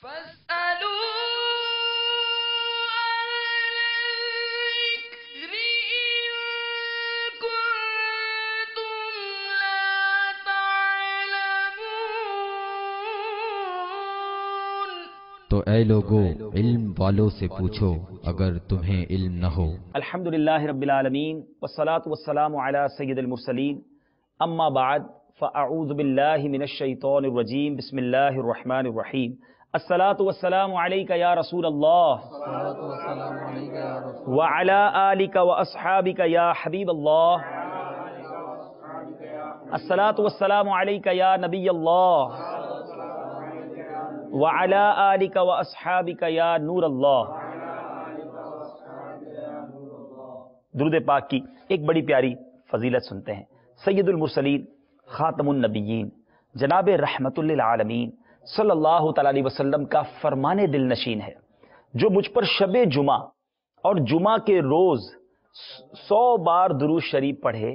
تو اے لوگو علم والوں سے پوچھو اگر تمہیں علم نہ ہو۔ الحمدللہ رب العالمین والصلاة والسلام علی سید المرسلین، اما بعد فاعوذ باللہ من الشیطان الرجیم، بسم اللہ الرحمن الرحیم۔ الصلاة والسلام علیک یا رسول اللہ وعلی آلک واصحابک یا حبیب اللہ۔ الصلاة والسلام علیک یا نبی اللہ وعلی آلک واصحابک یا نور اللہ۔ درود پاک کی ایک بڑی پیاری فضیلت سنتے ہیں۔ سید المرسلین خاتم النبیین جناب رحمت للعالمین صلی اللہ تعالی علیہ وسلم کا فرمان دل نشین ہے، جو مجھ پر شب جمعہ اور جمعہ کے روز 100 بار درود شریف پڑھے،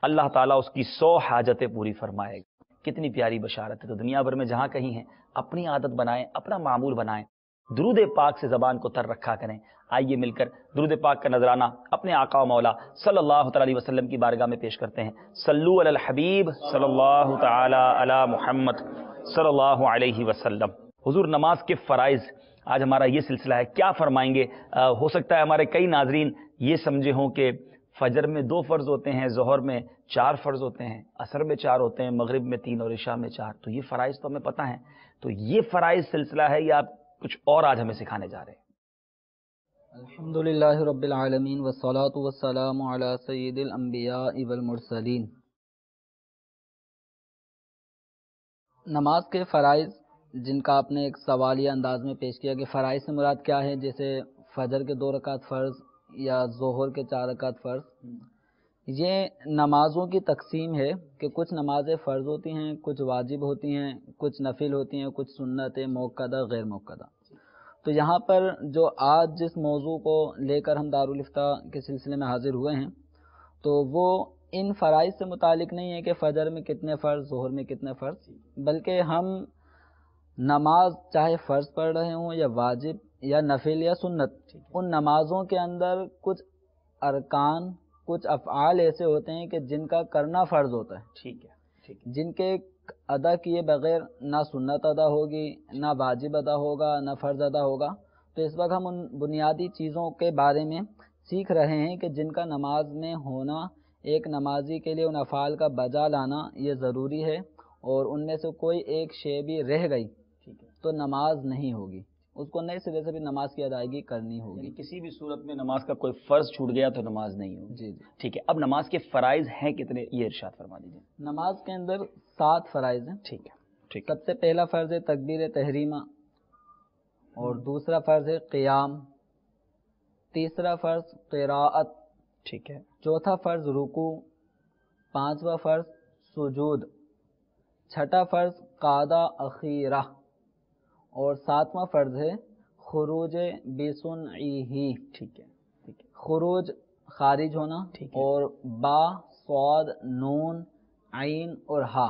اللہ تعالیٰ اس کی 100 حاجتیں پوری فرمائے گا۔ کتنی پیاری بشارت ہے۔ تو دنیا بھر میں جہاں کہیں ہیں اپنی عادت بنائیں، اپنا معمول بنائیں، درود پاک سے زبان کو تر رکھا کریں۔ آئیے مل کر درود پاک کا نذرانہ اپنے آقا و مولا صلی اللہ تعالی علیہ وسلم کی بارگاہ میں پیش کرتے ہیں۔ صلو علی الحبیب صلی اللہ تعالی علی محمد صلی اللہ علیہ وسلم۔ حضور، نماز کے فرائض آج ہمارا یہ سلسلہ ہے، کیا فرمائیں گے؟ ہو سکتا ہے ہمارے کئی ناظرین یہ سمجھے ہوں کہ فجر میں 2 فرض ہوتے ہیں، ظہر میں 4 فرض ہوتے ہیں، عصر میں 4 ہوتے ہیں، مغرب میں 3 اور عشاء میں 4۔ تو یہ فرائض تو ہمیں پتہ ہیں، تو یہ فرائض سلسلہ ہے یا آپ کچھ اور آج ہمیں سکھانے جا رہے ہیں؟ الحمدللہ رب العالمین والصلاة والسلام علی سید الانبیاء والمرسلین۔ نماز کے فرائض جن کا آپ نے ایک سوالیہ انداز میں پیش کیا کہ فرائض سے مراد کیا ہے، جیسے فجر کے 2 رکعت فرض یا ظہر کے 4 رکعت فرض، یہ نمازوں کی تقسیم ہے کہ کچھ نمازیں فرض ہوتی ہیں، کچھ واجب ہوتی ہیں، کچھ نفل ہوتی ہیں، کچھ سنت موقدہ غیر موقدہ۔ تو یہاں پر جو آج جس موضوع کو لے کر ہم دارالفتاء کے سلسلے میں حاضر ہوئے ہیں، تو وہ ان فرائض سے متعلق نہیں ہے کہ فجر میں کتنے فرض، ظہر میں کتنے فرض، بلکہ ہم نماز چاہے فرض پڑھ رہے ہوں یا واجب یا نفل یا سنت، ان نمازوں کے اندر کچھ ارکان، کچھ افعال ایسے ہوتے ہیں کہ جن کا کرنا فرض ہوتا ہے، ٹھیک ہے، جن کے ادا کیے بغیر نہ سنت ادا ہوگی، نہ واجب ادا ہوگا، نہ فرض ادا ہوگا۔ تو اس وقت ہم ان بنیادی چیزوں کے بارے میں سیکھ رہے ہیں کہ جن کا نماز میں ہونا ایک نمازی کے لیے ان افعال کا بجا لانا یہ ضروری ہے، اور ان میں سے کوئی ایک شے بھی رہ گئی تو نماز نہیں ہوگی، اس کو نئے سرے سے بھی نماز کی ادائیگی کرنی ہوگی۔ یعنی کسی بھی صورت میں نماز کا کوئی فرض چھوٹ گیا تو نماز نہیں ہوگی۔ جی ٹھیک ہے، اب نماز کے فرائض ہیں کتنے، یہ ارشاد فرما دیجیے۔ نماز کے اندر 7 فرائض ہیں۔ ٹھیک ہے، ٹھیک سب سے پہلا فرض ہے تکبیر تحریمہ، اور دوسرا فرض ہے قیام، تیسرا فرض قراءت، ٹھیک ہے، چوتھا فرض رکوع، 5واں فرض سجود، 6واں فرض قعدہ اخیرہ، اور 7واں فرض ہے خروج بسنعہ۔ ٹھیک ہے، خروج خارج ہونا، اور با، صاد، نون، عین اور ہا،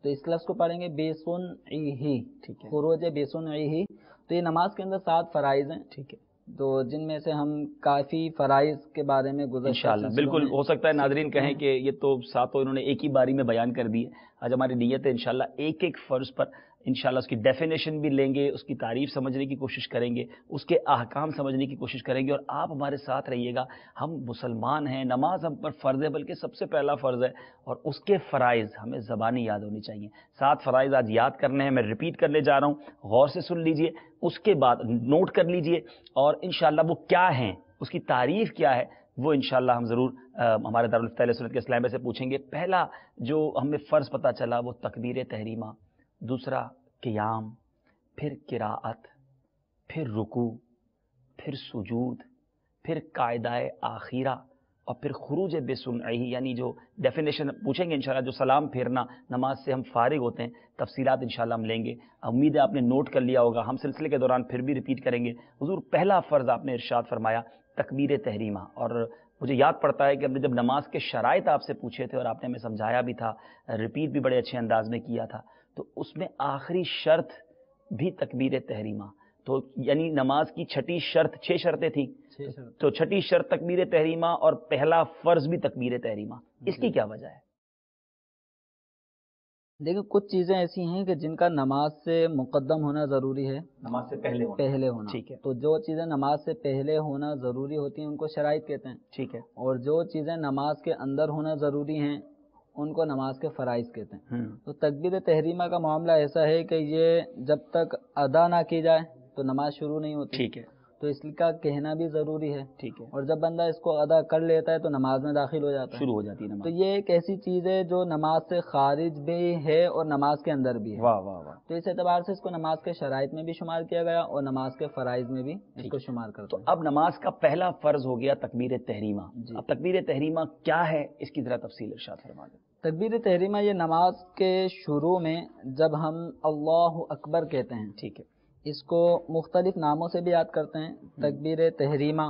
تو اس لفظ کو پڑھیں گے بسنعہ، خروج بسنعہ۔ تو یہ نماز کے اندر 7 فرائض ہیں، ٹھیک ہے، تو جن میں سے ہم کافی فرائض کے بارے میں گزشتہ انشاءاللہ بالکل ہو سکتا ہے ناظرین کہیں کہ یہ تو 7 انہوں نے ایک ہی باری میں بیان کر دی ہے۔ آج ہماری نیت ہے انشاءاللہ ایک ایک فرض پر انشاءاللہ اس کی ڈیفینیشن بھی لیں گے، اس کی تعریف سمجھنے کی کوشش کریں گے، اس کے احکام سمجھنے کی کوشش کریں گے، اور آپ ہمارے ساتھ رہیے گا۔ ہم مسلمان ہیں، نماز ہم پر فرض ہے، بلکہ سب سے پہلا فرض ہے، اور اس کے فرائض ہمیں زبانی یاد ہونی چاہیے۔ 7 فرائض آج یاد کرنے ہیں، میں ریپیٹ کرنے جا رہا ہوں، غور سے سن لیجئے، اس کے بعد نوٹ کر لیجئے، اور انشاءاللہ وہ کیا ہیں، اس کی تعریف کیا ہے، وہ انشاءاللہ ہم ضرور ہمارے دارالفتاء سنت کے اسلام سے پوچھیں گے۔ پہلا جو ہمیں فرض پتہ چلا وہ تکبیر تحریمہ، دوسرا قیام، پھر قراءت، پھر رکوع، پھر سجود، پھر قاعدہ آخیرہ، اور پھر خروج بسنعہ، یعنی جو ڈیفینیشن پوچھیں گے انشاءاللہ، جو سلام پھیرنا نماز سے ہم فارغ ہوتے ہیں، تفصیلات انشاءاللہ ہم لیں گے۔ امید ہے آپ نے نوٹ کر لیا ہوگا، ہم سلسلے کے دوران پھر بھی ریپیٹ کریں گے۔ حضور، پہلا فرض آپ نے ارشاد فرمایا تکبیر تحریمہ، اور مجھے یاد پڑتا ہے کہ ہم نے جب نماز کے شرائط آپ سے پوچھے تھے اور آپ نے ہمیں سمجھایا بھی تھا، ریپیٹ بھی بڑے اچھے انداز میں کیا تھا، تو اس میں آخری شرط بھی تکبیر تحریمہ، تو یعنی نماز کی چھٹی شرط، 6 شرطیں تھیں، تو چھٹی شرط تکبیر تحریمہ اور پہلا فرض بھی تکبیر تحریمہ، اس کی کیا وجہ ہے؟ دیکھیں کچھ چیزیں ایسی ہیں کہ جن کا نماز سے مقدم ہونا ضروری ہے، نماز سے پہلے ہونا، ٹھیک ہے، تو جو چیزیں نماز سے پہلے ہونا ضروری ہوتی ہیں ان کو شرائط کہتے ہیں، ٹھیک ہے، اور جو چیزیں نماز کے اندر ہونا ضروری ہیں ان کو نماز کے فرائض کہتے ہیں۔ تو تکبیر تحریمہ کا معاملہ ایسا ہے کہ یہ جب تک ادا نہ کی جائے تو نماز شروع نہیں ہوتی، ٹھیک ہے، تو اس کا کہنا بھی ضروری ہے، ٹھیک ہے، اور جب بندہ اس کو ادا کر لیتا ہے تو نماز میں داخل ہو جاتا ہے، شروع ہو جاتی ہے تو نماز۔ یہ ایک ایسی چیز ہے جو نماز سے خارج بھی ہے اور نماز کے اندر بھی ہے۔ واہ واہ واہ، تو اس اعتبار سے اس کو نماز کے شرائط میں بھی شمار کیا گیا اور نماز کے فرائض میں بھی اس کو شمار کرتا تو اب نماز کا پہلا فرض ہو گیا تکبیر تحریمہ، جی۔ اب تکبیر تحریمہ کیا ہے، اس کی ذرا تفصیل ارشاد فرما دیں۔ تکبیر تحریمہ یہ نماز کے شروع میں جب ہم اللہ اکبر کہتے ہیں، ٹھیک ہے، اس کو مختلف ناموں سے بھی یاد کرتے ہیں، تکبیر تحریمہ،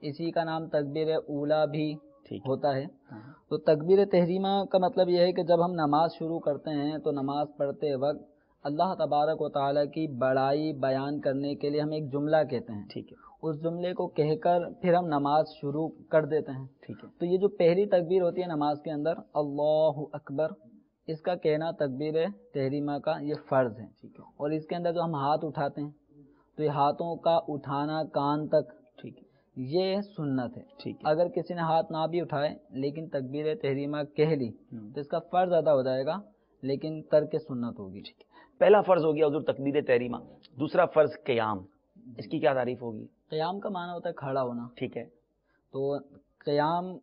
اسی کا نام تکبیر اولا بھی ہوتا ہے۔ تو تکبیر تحریمہ کا مطلب یہ ہے کہ جب ہم نماز شروع کرتے ہیں تو نماز پڑھتے وقت اللہ تبارک و تعالیٰ کی بڑائی بیان کرنے کے لیے ہم ایک جملہ کہتے ہیں، ٹھیک ہے، اس جملے کو کہہ کر پھر ہم نماز شروع کر دیتے ہیں، ٹھیک ہے، تو یہ جو پہلی تکبیر ہوتی ہے نماز کے اندر اللہ اکبر، اس کا کہنا تکبیر تحریمہ کا یہ فرض ہے، ٹھیک ہے، اور اس کے اندر جو ہم ہاتھ اٹھاتے ہیں تو یہ ہاتھوں کا اٹھانا کان تک، ٹھیک ہے، یہ سنت ہے، ٹھیک ہے، اگر کسی نے ہاتھ نہ بھی اٹھائے لیکن تکبیر تحریمہ کہہ لی تو اس کا فرض ادا ہو جائے گا لیکن ترک سنت ہوگی۔ پہلا فرض ہو گیا حضور تکبیر تحریمہ، دوسرا فرض قیام، اس کی کیا تعریف ہوگی؟ قیام کا معنی ہوتا ہے کھڑا ہونا، ٹھیک ہے، تو قیام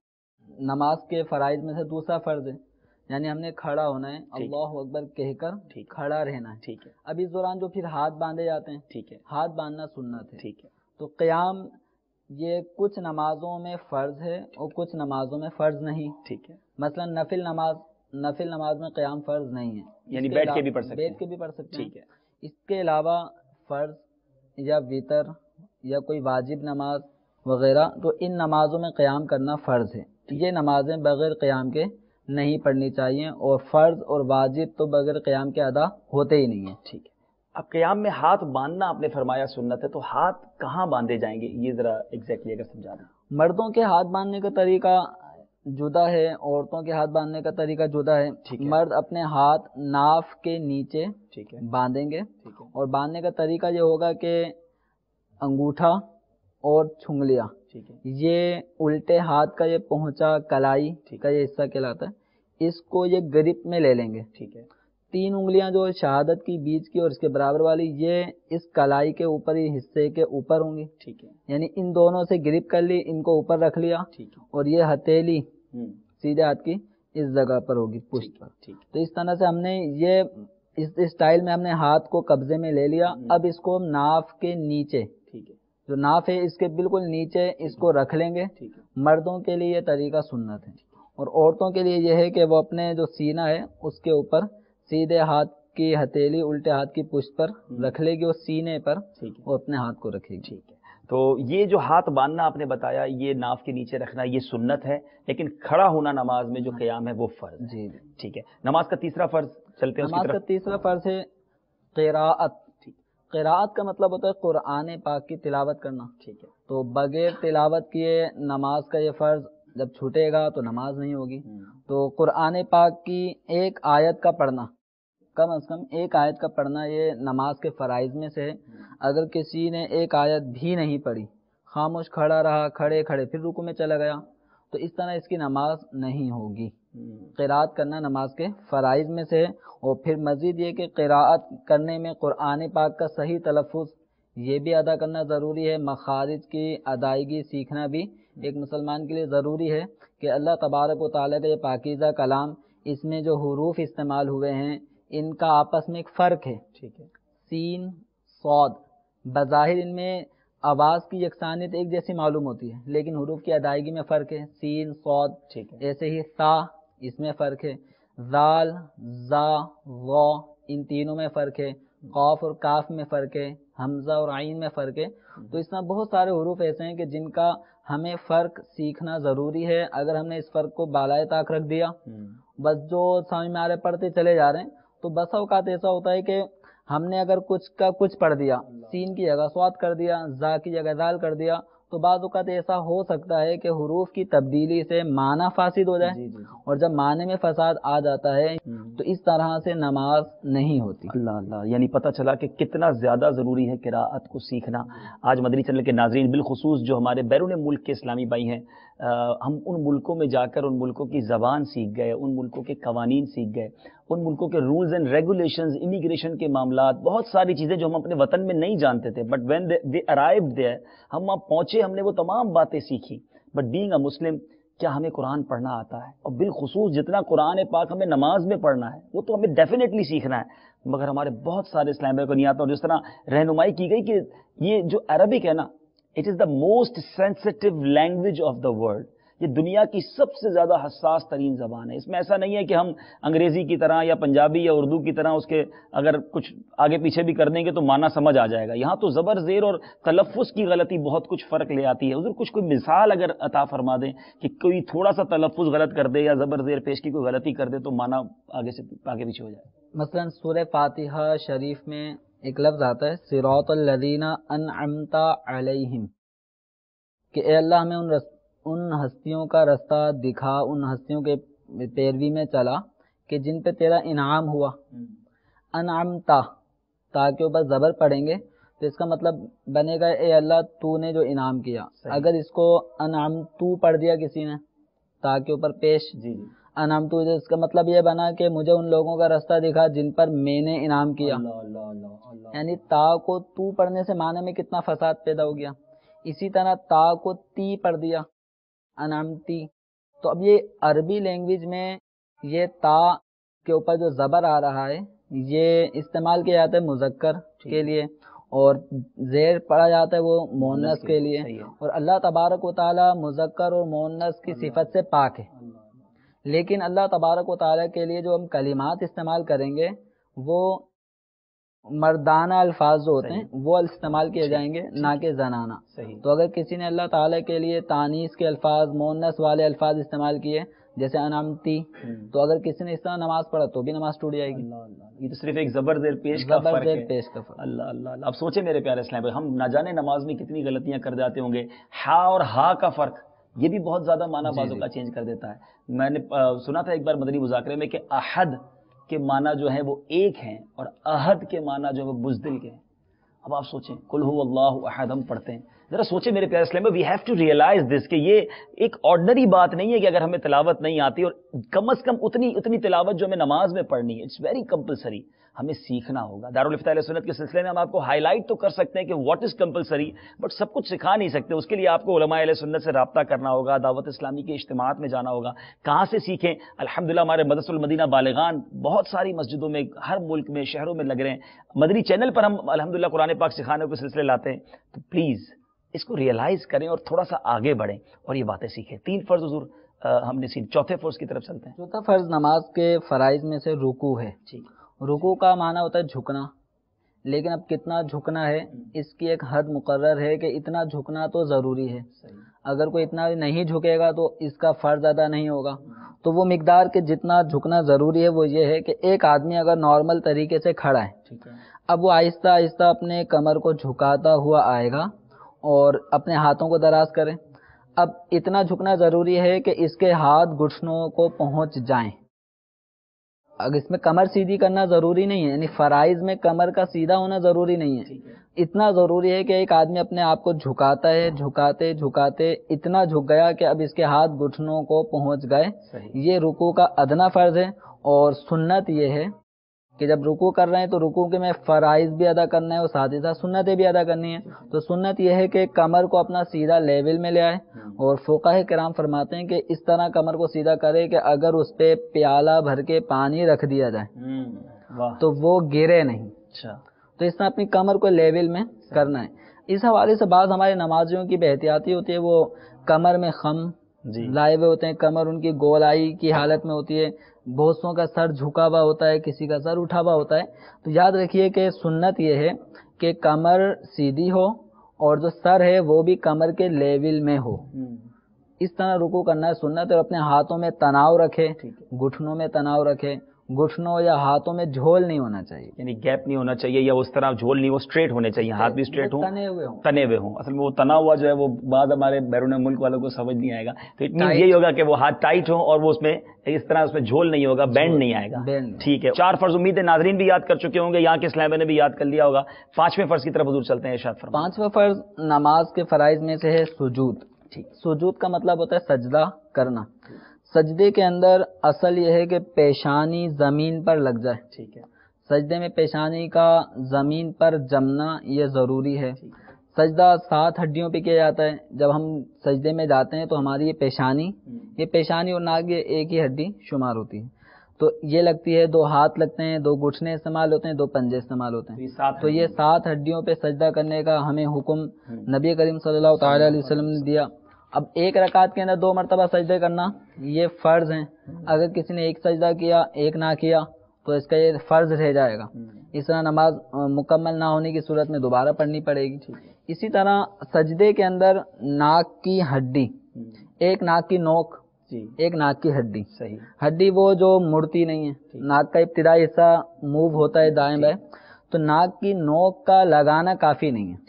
نماز کے فرائض میں سے دوسرا فرض ہے، یعنی ہم نے کھڑا ہونا ہے، اللہ اکبر کہہ کر کھڑا رہنا ہے، ٹھیک ہے، اب اس دوران جو پھر ہاتھ باندھے جاتے ہیں، ٹھیک ہے، ہاتھ باندھنا سنت ہے، ٹھیک ہے، تو قیام یہ کچھ نمازوں میں فرض ہے اور کچھ نمازوں میں فرض نہیں، ٹھیک ہے، مثلا نفل نماز میں قیام فرض نہیں ہے، یعنی بیٹھ کے بھی پڑھ سکتے ہیں، بیٹھ کے بھی پڑھ سکتے ہیں، ٹھیک ہے، اس کے علاوہ فرض یا وتر یا کوئی واجب نماز وغیرہ، تو ان نمازوں میں قیام کرنا فرض ہے، یہ نمازیں بغیر قیام کے نہیں پڑھنی چاہیے، اور فرض اور واجب تو بغیر قیام کے ادا ہوتے ہی نہیں ہیں۔ ٹھیک ہے، اب قیام میں ہاتھ باندھنا آپ نے فرمایا سنت ہے، تو ہاتھ کہاں باندھے جائیں گے، یہ ذرا ایگزیکٹلی اگر سمجھا دیں۔ مردوں کے ہاتھ باندھنے کا طریقہ جدا ہے، عورتوں کے ہاتھ باندھنے کا طریقہ جدا ہے، مرد اپنے ہاتھ ناف کے نیچے باندھیں گے، اور باندھنے کا طریقہ یہ ہوگا کہ انگوٹھا اور چھنگلیاں یہ الٹے ہاتھ کا یہ پہنچا کلائی کا یہ حصہ کہلاتا ہے، اس کو یہ گرپ میں لے لیں گے، ٹھیک ہے، 3 انگلیاں جو شہادت کی بیچ کی اور اس کے برابر والی یہ اس کلائی کے اوپر ہی حصے کے اوپر ہوں گی، ٹھیک ہے، یعنی ان دونوں سے گرپ کر لی، ان کو اوپر رکھ لیا، اور یہ ہتھیلی سیدھے ہاتھ کی اس جگہ پر ہوگی پشت پر، تو اس طرح سے ہم نے یہ اس اسٹائل میں ہم نے ہاتھ کو قبضے میں لے لیا، اب اس کو ناف کے نیچے، جو ناف ہے اس کے بالکل نیچے اس کو رکھ لیں گے، مردوں کے لیے یہ طریقہ سنت ہے، اور عورتوں کے لیے یہ ہے کہ وہ اپنے جو سینہ ہے اس کے اوپر سیدھے ہاتھ کی ہتھیلی الٹے ہاتھ کی پشت پر رکھ لے گی اور سینے پر وہ اپنے ہاتھ کو رکھے گی۔ ٹھیک ہے، تو یہ جو ہاتھ باندھنا آپ نے بتایا یہ ناف کے نیچے رکھنا یہ سنت ہے، لیکن کھڑا ہونا نماز میں جو قیام ہے وہ فرض ہے۔ جی ٹھیک ہے، نماز کا تیسرا فرض چلتے ہیں اس کی نماز کا طرف۔ تیسرا فرض ہے قراءت۔ قراءت کا مطلب ہوتا ہے قرآن پاک کی تلاوت کرنا، ٹھیک ہے، تو بغیر تلاوت کیے نماز کا یہ فرض جب چھوٹے گا تو نماز نہیں ہوگی، تو قرآن پاک کی ایک آیت کا پڑھنا، کم از کم ایک آیت کا پڑھنا یہ نماز کے فرائض میں سے ہے، اگر کسی نے ایک آیت بھی نہیں پڑھی، خاموش کھڑا رہا، کھڑے کھڑے پھر رکوع میں چلا گیا، تو اس طرح اس کی نماز نہیں ہوگی۔ قراءت کرنا نماز کے فرائض میں سے ہے، اور پھر مزید یہ کہ قراءت کرنے میں قرآن پاک کا صحیح تلفظ یہ بھی ادا کرنا ضروری ہے، مخارج کی ادائیگی سیکھنا بھی ایک مسلمان کے لیے ضروری ہے کہ اللہ تبارک و تعالیٰ کا یہ پاکیزہ کلام، اس میں جو حروف استعمال ہوئے ہیں ان کا آپس میں ایک فرق ہے، ٹھیک ہے، سین صاد، بظاہر ان میں آواز کی یکسانیت ایک جیسی معلوم ہوتی ہے لیکن حروف کی ادائیگی میں فرق ہے، سین صاد، ٹھیک ہے، ایسے ہی سا اس میں فرق ہے، ذال زا غا ان تینوں میں فرق ہے، قاف اور کاف میں فرق ہے، حمزہ اور عین میں فرق ہے، تو اس طرح بہت سارے حروف ایسے ہیں کہ جن کا ہمیں فرق سیکھنا ضروری ہے، اگر ہم نے اس فرق کو بالائے طاق رکھ دیا بس جو سمجھ میں آ رہے پڑھتے چلے جا رہے ہیں، تو بس اوقات ایسا ہوتا ہے کہ ہم نے اگر کچھ کا کچھ پڑھ دیا، سین کی جگہ صاد کر دیا، زا کی جگہ دال کر دیا، تو بعض اوقات ایسا ہو سکتا ہے کہ حروف کی تبدیلی سے معنی فاسد ہو جائے، اور جب معنی میں فساد آ جاتا ہے تو اس طرح سے نماز نہیں ہوتی۔ اللہ اللہ، یعنی پتہ چلا کہ کتنا زیادہ ضروری ہے قراءت کو سیکھنا۔ آج مدنی چینل کے ناظرین، بالخصوص جو ہمارے بیرون ملک کے اسلامی بھائی ہیں، ہم ان ملکوں میں جا کر ان ملکوں کی زبان سیکھ گئے، ان ملکوں کے قوانین سیکھ گئے، ان ملکوں کے رولز اینڈ ریگولیشنز، امیگریشن کے معاملات، بہت ساری چیزیں جو ہم اپنے وطن میں نہیں جانتے تھے، but when they arrived there, ہم وہاں پہنچے، ہم نے وہ تمام باتیں سیکھی۔ بٹ بینگ اے مسلم، کیا ہمیں قرآن پڑھنا آتا ہے؟ اور بالخصوص جتنا قرآن پاک ہمیں نماز میں پڑھنا ہے وہ تو ہمیں ڈیفینیٹلی سیکھنا ہے، مگر ہمارے بہت سارے اسلام بھائی کو نہیں آتا۔ اور جس طرح رہنمائی کی گئی کہ یہ جو عربک ہے نا، it is the most sensitive language of the world, یہ دنیا کی سب سے زیادہ حساس ترین زبان ہے۔ اس میں ایسا نہیں ہے کہ ہم انگریزی کی طرح یا پنجابی یا اردو کی طرح اس کے اگر کچھ آگے پیچھے بھی کر دیں گے تو معنی سمجھ آ جائے گا۔ یہاں تو زبر زیر اور تلفظ کی غلطی بہت کچھ فرق لے آتی ہے۔ حضور کچھ کوئی مثال اگر عطا فرما دیں کہ کوئی تھوڑا سا تلفظ غلط کر دے یا زبر زیر پیش کی کوئی غلطی کر دے تو معنی آگے پیچھے ہو جائے۔ مثلا سورہ فاتحہ شریف میں ایک لفظ آتا ہے صراط الذین انعمت علیہم، کہ اے اللہ ہمیں ان ہستیوں کا رستہ دکھا، ان ہستیوں کے پیروی میں چلا کہ جن پہ تیرا انعام ہوا۔ انعمتا، تا کے اوپر زبر پڑھیں گے تو اس کا مطلب بنے گا اے اللہ تو نے جو انعام کیا۔ اگر اس کو انعمتو پڑھ دیا کسی نے تا کے اوپر پیش، انعمتو، اس کا مطلب یہ بنا کہ مجھے ان لوگوں کا راستہ دکھا جن پر میں نے انعام کیا۔ یعنی تا کو تو پڑھنے سے معنی میں کتنا فساد پیدا ہو گیا۔ اسی طرح تا کو تی پڑھ دیا، انعمتی۔ تو اب یہ عربی لینگویج میں یہ تا کے اوپر جو زبر آ رہا ہے یہ استعمال کیا جاتا ہے مذکر کے لیے، اور زیر پڑھا جاتا ہے وہ مؤنث کے لیے، اور اللہ تبارک و تعالی مذکر اور مؤنث کی صفت سے پاک ہے۔ لیکن اللہ تبارک و تعالی کے لیے جو ہم کلمات استعمال کریں گے وہ مردانہ الفاظ جو ہوتے ہیں وہ استعمال کیے جائیں گے، نہ کہ زنانہ۔ تو اگر کسی نے اللہ تعالیٰ کے لیے تانیث کے الفاظ، مؤنث والے الفاظ استعمال کیے جیسے انعمتی، تو اگر کسی نے اس طرح نماز پڑھا تو بھی نماز ٹوٹ جائے گی۔ یہ تو صرف ایک زبر زیر پیش کا فرق ہے۔ اللہ اللہ اللہ، اب سوچیں میرے پیارے اسلام بھائی، ہم نہ جانے نماز میں کتنی غلطیاں کر جاتے ہوں گے۔ ہا اور ہا کا فرق یہ بھی بہت زیادہ معنی بازوں کا چینج کر دیتا ہے۔ میں نے سنا تھا ایک بار مدنی مذاکرے میں کہ احد کے معنی جو ہے وہ ایک ہیں اور احد کے معنی جو ہے وہ بزدل کے ہیں۔ اب آپ سوچیں، قل هو اللہ احد ہم پڑھتے ہیں، ذرا سوچیں میرے پیارے اسلام، وی ہیو ٹو ریئلائز دس کہ یہ ایک آرڈنری بات نہیں ہے کہ اگر ہمیں تلاوت نہیں آتی، اور کم از کم اتنی تلاوت جو ہمیں نماز میں پڑھنی ہے، اٹس ویری کمپلسری، ہمیں سیکھنا ہوگا۔ دارالفتاء اہل سنت کے سلسلے میں ہم آپ کو ہائی لائٹ تو کر سکتے ہیں کہ واٹ از کمپلسری، بٹ سب کچھ سکھا نہیں سکتے۔ اس کے لیے آپ کو علماء اہل سنت سے رابطہ کرنا ہوگا، دعوت اسلامی کے اجتماعات میں جانا ہوگا۔ کہاں سے سیکھیں؟ الحمدللہ ہمارے مدرسۃ المدینہ بالغان بہت ساری مسجدوں میں، ہر ملک میں، شہروں میں لگ رہے ہیں۔ مدنی چینل پر ہم الحمدللہ قرآن پاک سکھانے کے سلسلے لاتے ہیں، تو پلیز اس کو ریئلائز کریں اور تھوڑا سا آگے بڑھیں اور یہ باتیں سیکھیں۔ 3 فرض حضور ہم نے سیکھ، چوتھے فرض کی طرف چلتے ہیں۔ چوتھا فرض نماز کے فرائض میں سے رکوع ہے۔ رکوع کا معنی ہوتا ہے جھکنا، لیکن اب کتنا جھکنا ہے اس کی ایک حد مقرر ہے کہ اتنا جھکنا تو ضروری ہے۔ اگر کوئی اتنا نہیں جھکے گا تو اس کا فرض ادا نہیں ہوگا۔ تو وہ مقدار کے جتنا جھکنا ضروری ہے وہ یہ ہے کہ ایک آدمی اگر نارمل طریقے سے کھڑا ہے، اب وہ آہستہ آہستہ اپنے کمر کو جھکاتا ہوا آئے گا اور اپنے ہاتھوں کو دراز کرے۔ اب اتنا جھکنا ضروری ہے کہ اس کے ہاتھ گھٹنوں کو پہنچ جائیں۔ اگر اس میں کمر سیدھی کرنا ضروری نہیں ہے، یعنی فرائض میں کمر کا سیدھا ہونا ضروری نہیں ہے، اتنا ضروری ہے کہ ایک آدمی اپنے آپ کو جھکاتا ہے، جھکاتے جھکاتے اتنا جھک گیا کہ اب اس کے ہاتھ گھٹنوں کو پہنچ گئے۔ یہ رکوع کا ادنا فرض ہے، اور سنت یہ ہے کہ جب رکوع کر رہے ہیں تو رکوع کے میں فرائض بھی ادا کرنا ہے اور ساتھ ہی ساتھ سنتیں بھی ادا کرنی ہیں۔ تو سنت یہ ہے کہ کمر کو اپنا سیدھا لیول میں لے آئے، اور فقہاء کرام فرماتے ہیں کہ اس طرح کمر کو سیدھا کرے کہ اگر اس پہ پیالہ بھر کے پانی رکھ دیا جائے تو وہ گرے نہیں۔ تو اس طرح اپنی کمر کو لیول میں کرنا ہے۔ اس حوالے سے بعض ہمارے نمازیوں کی بے احتیاطی ہوتی ہے، وہ کمر میں خم لائے ہوئے ہوتے ہیں، کمر ان کی گولائی کی حالت میں ہوتی ہے، بہت سو کا سر جھکا ہوا ہوتا ہے، کسی کا سر اٹھا ہوا ہوتا ہے۔ تو یاد رکھیے کہ سنت یہ ہے کہ کمر سیدھی ہو اور جو سر ہے وہ بھی کمر کے لیول میں ہو، اس طرح رکوع کرنا ہے سنت۔ اور اپنے ہاتھوں میں تناؤ رکھے، گھٹنوں میں تناؤ رکھے، گھٹنوں یا ہاتھوں میں جھول نہیں ہونا چاہیے، یعنی گیپ نہیں ہونا چاہیے، یا اس طرح جھول نہیں، وہ اسٹریٹ ہونے چاہیے، ہاتھ بھی اسٹریٹ ہوں، تنے ہوئے ہوں. اصل میں وہ تنا ہوا جو ہے وہ بعض ہمارے بیرون ملک والوں کو سمجھ نہیں آئے گا، تو اٹ مینس یہی ہوگا کہ وہ ہاتھ ٹائٹ ہوں اور وہ اس میں اس طرح اس میں جھول نہیں ہوگا، بینڈ نہیں آئے گا. ٹھیک ہے. 4 فرض امید ہے ناظرین بھی یاد کر چکے ہوں گے، یہاں کے اسلام نے بھی یاد کر لیا ہوگا. 5ویں فرض کی طرف حضور چلتے ہیں، ارشاد فرمائیں. 5واں فرض نماز کے فرائض میں سے ہے سجود. سجود کا مطلب ہوتا ہے سجدہ کرنا. سجدے کے اندر اصل یہ ہے کہ پیشانی زمین پر لگ جائے. ٹھیک ہے. سجدے میں پیشانی کا زمین پر جمنا یہ ضروری ہے. سجدہ 7 ہڈیوں پہ کیا جاتا ہے. جب ہم سجدے میں جاتے ہیں تو ہماری یہ پیشانی اور ناک یہ ایک ہی ہڈی شمار ہوتی ہے. تو یہ لگتی ہے، 2 ہاتھ لگتے ہیں، 2 گھٹنے استعمال ہوتے ہیں، 2 پنجے استعمال ہوتے ہیں. تو یہ 7 ہڈیوں پہ سجدہ کرنے کا ہمیں حکم نبی کریم صلی اللہ تعالی علیہ وسلم نے دیا. اب ایک رکعت کے اندر 2 مرتبہ سجدے کرنا یہ فرض ہیں. اگر کسی نے ایک سجدہ کیا، ایک نہ کیا، تو اس کا یہ فرض رہ جائے گا. اس طرح نماز مکمل نہ ہونے کی صورت میں دوبارہ پڑھنی پڑے گی. اسی طرح سجدے کے اندر ناک کی ہڈی، ایک ناک کی نوک، ایک ناک کی ہڈی. صحیح. ہڈی وہ جو مڑتی نہیں ہے، ناک کا ابتدائی حصہ موو ہوتا ہے دائیں بائیں، تو ناک کی نوک کا لگانا کافی نہیں ہے.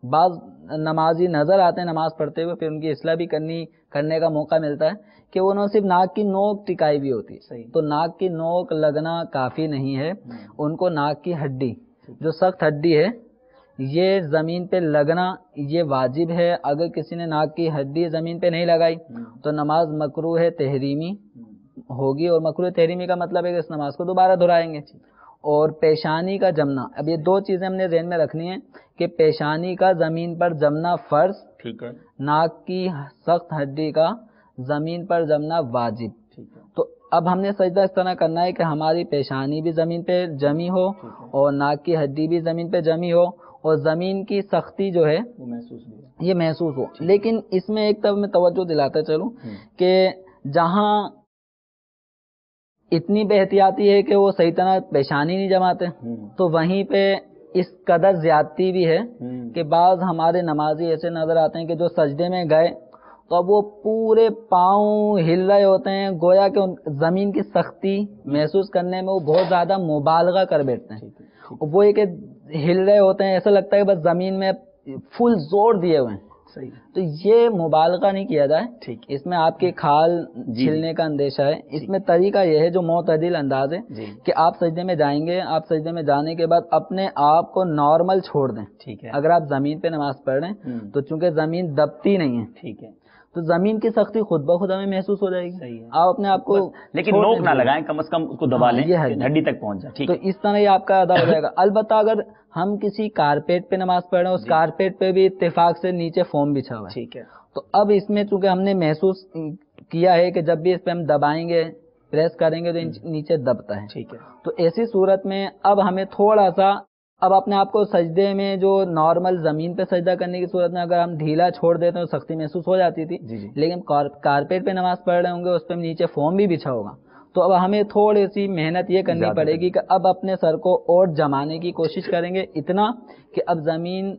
بعض نمازی نظر آتے ہیں نماز پڑھتے ہوئے، پھر ان کی اصلاح بھی کرنے کا موقع ملتا ہے کہ انہوں نے صرف ناک کی نوک ٹکائی ہوئی ہوتی ہے. تو ناک کی نوک لگنا کافی نہیں ہے. ان کو ناک کی ہڈی جو سخت ہڈی ہے یہ زمین پہ لگنا یہ واجب ہے. اگر کسی نے ناک کی ہڈی زمین پہ نہیں لگائی تو نماز مکروہ تحریمی ہوگی. اور مکروہ تحریمی کا مطلب ہے کہ اس نماز کو دوبارہ دہرائیں گے. اور پیشانی کا جمنا، اب یہ 2 چیزیں ہم نے ذہن میں رکھنی ہیں کہ پیشانی کا زمین پر جمنا فرض، ٹھیک ہے، ناک کی سخت ہڈی کا زمین پر جمنا واجب. تو اب ہم نے سجدہ اس طرح کرنا ہے کہ ہماری پیشانی بھی زمین پہ جمی ہو اور ناک کی ہڈی بھی زمین پہ جمی ہو اور زمین کی سختی جو ہے یہ محسوس ہو. لیکن اس میں ایک طرف میں توجہ دلاتا چلوں کہ جہاں اتنی بے احتیاطی ہے کہ وہ صحیح طرح پیشانی نہیں جماتے، تو وہیں پہ اس قدر زیادتی بھی ہے کہ بعض ہمارے نمازی ایسے نظر آتے ہیں کہ جو سجدے میں گئے تو اب وہ پورے پاؤں ہل رہے ہوتے ہیں، گویا کہ زمین کی سختی محسوس کرنے میں وہ بہت زیادہ مبالغہ کر بیٹھتے ہیں. وہ یہ کہ ہل رہے ہوتے ہیں، ایسا لگتا ہے کہ بس زمین میں فل زور دیے ہوئے ہیں. تو یہ مبالغہ نہیں کیا جائے. اس میں آپ کے کھال چھلنے کا اندیشہ ہے. اس میں طریقہ یہ ہے جو معتدل انداز ہے کہ آپ سجدے میں جائیں گے، آپ سجدے میں جانے کے بعد اپنے آپ کو نارمل چھوڑ دیں. ٹھیک ہے. اگر آپ زمین پہ نماز پڑھ رہے ہیں تو چونکہ زمین دبتی نہیں ہے، ٹھیک ہے، تو زمین کی سختی خود بخود ہمیں محسوس ہو جائے گی. آپ اپنے آپ کو لیکن نوک نہ لگائیں، کم از کم اس کو دبا لیں، ہڈی تک پہنچ جائے. تو اس طرح یہ آپ کا ادا ہو جائے گا. البتہ اگر ہم کسی کارپیٹ پہ نماز پڑھ رہے ہیں، اس کارپیٹ پہ بھی اتفاق سے نیچے فوم بچھا ہوا ہے، ٹھیک ہے، تو اب اس میں چونکہ ہم نے محسوس کیا ہے کہ جب بھی اس پہ ہم دبائیں گے، پریس کریں گے تو نیچے دبتا ہے، ٹھیک ہے، تو ایسی صورت میں اب ہمیں تھوڑا سا اب اپنے آپ کو سجدے میں جو نارمل زمین پہ سجدہ کرنے کی صورت میں اگر ہم ڈھیلا چھوڑ دیتے ہیں تو سختی محسوس ہو جاتی تھی. لیکن کارپیٹ پہ نماز پڑھ رہے ہوں گے، اس پہ نیچے فوم بھی بچھا ہوگا، تو اب ہمیں تھوڑی سی محنت یہ کرنی پڑے گی کہ اب اپنے سر کو اور جمانے کی کوشش کریں گے اتنا کہ اب زمین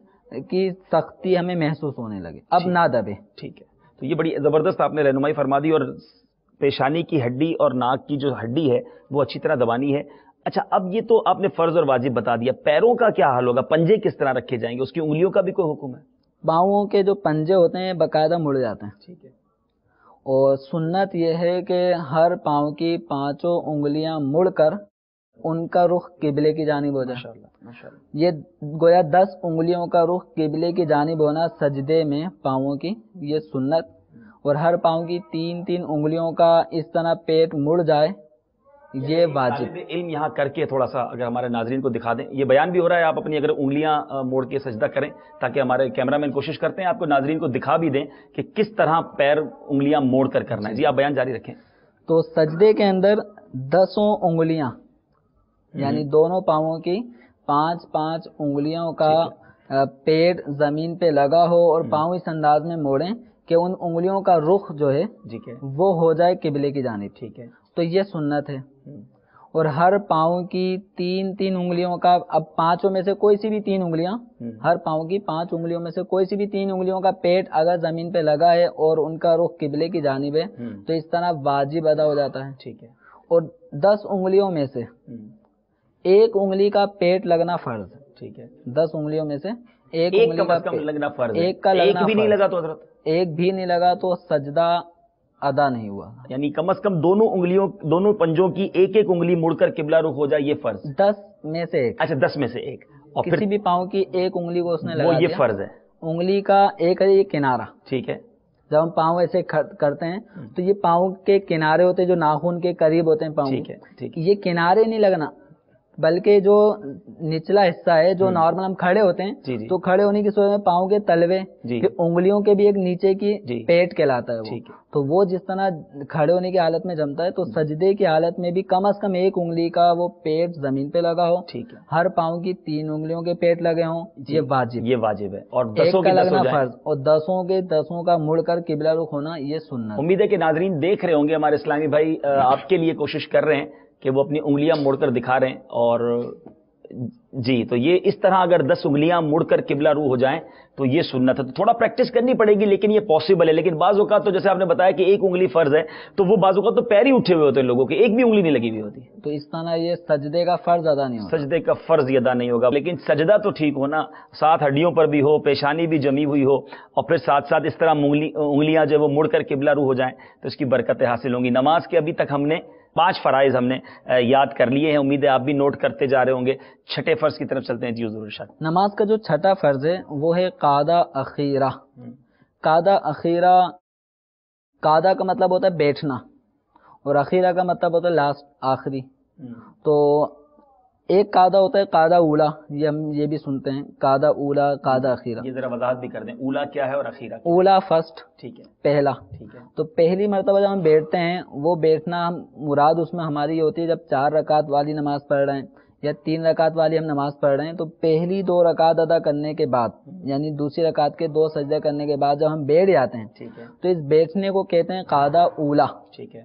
کی سختی ہمیں محسوس ہونے لگے، اب نہ دبے. ٹھیک ہے. تو یہ بڑی زبردست آپ نے رہنمائی فرما دی. اور پیشانی کی ہڈی اور ناک کی جو ہڈی ہے وہ اچھی طرح دبانی ہے. اچھا، اب یہ تو آپ نے فرض اور واجب بتا دیا، پیروں کا کیا حال ہوگا؟ پنجے کس طرح رکھے جائیں گے؟ اس کی انگلیوں کا بھی کوئی حکم ہے؟ پاؤں کے جو پنجے ہوتے ہیں باقاعدہ مڑ جاتے ہیں، ٹھیک ہے، اور سنت یہ ہے کہ ہر پاؤں کی 5 انگلیاں مڑ کر ان کا رخ قبلے کی جانب ہو جائے. یہ گویا 10 انگلیوں کا رخ قبلے کی جانب ہونا سجدے میں پاؤں کی یہ سنت، اور ہر پاؤں کی 3 انگلیوں کا اس طرح پیٹ مڑ جائے یہ واجب. علم یہاں کر کے تھوڑا سا اگر ہمارے ناظرین کو دکھا دیں، یہ بیان بھی ہو رہا ہے، آپ اپنی اگر انگلیاں موڑ کے سجدہ کریں تاکہ ہمارے کیمرہ مین کوشش کرتے ہیں آپ کو ناظرین کو دکھا بھی دیں کہ کس طرح پیر انگلیاں موڑ کر کرنا ہے. جی آپ بیان جاری رکھیں. تو سجدے کے اندر 10 انگلیاں یعنی دونوں پاؤں کی 5 انگلیوں کا پیٹ زمین پہ لگا ہو اور پاؤں اس انداز میں موڑیں کہ ان انگلیوں کا رخ جو ہے وہ ہو جائے قبلے کی جانب. ٹھیک ہے. تو یہ سنت ہے. اور ہر پاؤں کی 3 انگلیوں کا، اب 5 میں سے کوئی سی بھی 3 انگلیاں، ہر پاؤں کی 5 انگلیوں میں سے کوئی سی بھی 3 انگلیوں کا پیٹ اگر زمین پہ لگا ہے اور ان کا رخ قبلے کی جانب ہے تو اس طرح واجب ادا ہو جاتا ہے. ٹھیک ہے. اور 10 انگلیوں میں سے ایک انگلی کا پیٹ لگنا فرض ہے. ٹھیک ہے. 10 انگلیوں میں سے ایک کم انگلی از کم لگنا فرض ہے. ایک کا لگنا بھی نہیں لگا تو حضرت ایک بھی نہیں لگا تو سجدہ ادا نہیں ہوا. یعنی کم از کم دونوں انگلیوں دونوں پنجوں کی ایک ایک انگلی مڑ کر قبلہ رخ ہو جائے، یہ فرض. 10 میں سے ایک. اچھا 10 میں سے ایک. اور کسی بھی پاؤں کی ایک انگلی کو اس نے لگا وہ یہ فرض ہے. انگلی کا ایک ہے یہ کنارہ. ٹھیک ہے. جب ہم پاؤں ایسے کرتے ہیں تو یہ پاؤں کے کنارے ہوتے ہیں جو ناخن کے قریب ہوتے ہیں پاؤں. ٹھیک ہے. ٹھیک ہے. یہ کنارے نہیں لگنا بلکہ جو نچلا حصہ ہے جو نارمل ہم کھڑے ہوتے ہیں تو کھڑے ہونے کی صورت میں پاؤں کے تلوے پھر انگلیوں کے بھی ایک نیچے کی پیٹ کہلاتا ہے وہ. تو وہ جس طرح کھڑے ہونے کی حالت میں جمتا ہے تو سجدے کی حالت میں بھی کم از کم ایک انگلی کا وہ پیٹ زمین پہ لگا ہو. ٹھیک ہے. ہر پاؤں کی 3 انگلیوں کے پیٹ لگے ہوں. یہ واجب ہے. اور ایک کا لگنا فرض اور 10 کے 10 کا مڑ کر قبلہ رخ ہونا یہ سنت. امید ہے کہ ناظرین دیکھ رہے ہوں گے، ہمارے اسلامی بھائی آپ کے لیے کوشش کر رہے ہیں کہ وہ اپنی انگلیاں موڑ کر دکھا رہے ہیں. اور جی تو یہ اس طرح اگر 10 انگلیاں مڑ کر قبلہ رو ہو جائیں تو یہ سنت ہے. تو تھوڑا پریکٹس کرنی پڑے گی لیکن یہ پاسبل ہے. لیکن بعض اوقات تو جیسے آپ نے بتایا کہ ایک انگلی فرض ہے تو وہ بعض اوقات تو پیر ہی اٹھے ہوئے ہوتے ہیں لوگوں کے، ایک بھی انگلی نہیں لگی ہوئی ہوتی. تو اس طرح یہ سجدے کا فرض ادا نہیں ہوگا. سجدے کا فرض ادا نہیں ہوگا. لیکن سجدہ تو ٹھیک ہونا، ساتھ ہڈیوں پر بھی ہو، پیشانی بھی جمی ہوئی ہو، اور پھر ساتھ ساتھ اس طرح انگلیاں جو وہ مڑ کر قبلہ رو ہو جائیں تو اس کی برکتیں حاصل ہوں گی. نماز کے ابھی تک ہم نے 5 فرائض ہم نے یاد کر لیے ہیں. امید ہے آپ بھی نوٹ کرتے جا رہے ہوں گے. چھٹے فرض کی طرف چلتے ہیں. جی حضور ارشاد. نماز کا جو چھٹا فرض ہے وہ ہے قعدہ اخیرہ. قعدہ اخیرہ، قعدہ کا مطلب ہوتا ہے بیٹھنا اور اخیرہ کا مطلب ہوتا ہے لاسٹ، آخری. تو ایک قعدہ ہوتا ہے قعدہ اولا، یہ ہم یہ بھی سنتے ہیں قعدہ اولا قعدہ اخیرہ. یہ ذرا وضاحت بھی کر دیں اولا کیا ہے اور اخیرہ. اولا فرسٹ، ٹھیک ہے، پہلا. ٹھیک ہے. تو پہلی مرتبہ جب ہم بیٹھتے ہیں وہ بیٹھنا مراد اس میں ہماری یہ ہوتی ہے جب 4 رکعت والی نماز پڑھ رہے ہیں یا 3 رکعت والی ہم نماز پڑھ رہے ہیں تو پہلی 2 رکعت ادا کرنے کے بعد یعنی دوسری رکعت کے 2 سجدے کرنے کے بعد جب ہم بیٹھ جاتے ہیں ٹھیک ہے تو اس بیٹھنے کو کہتے ہیں قعدہ اولا. ٹھیک ہے.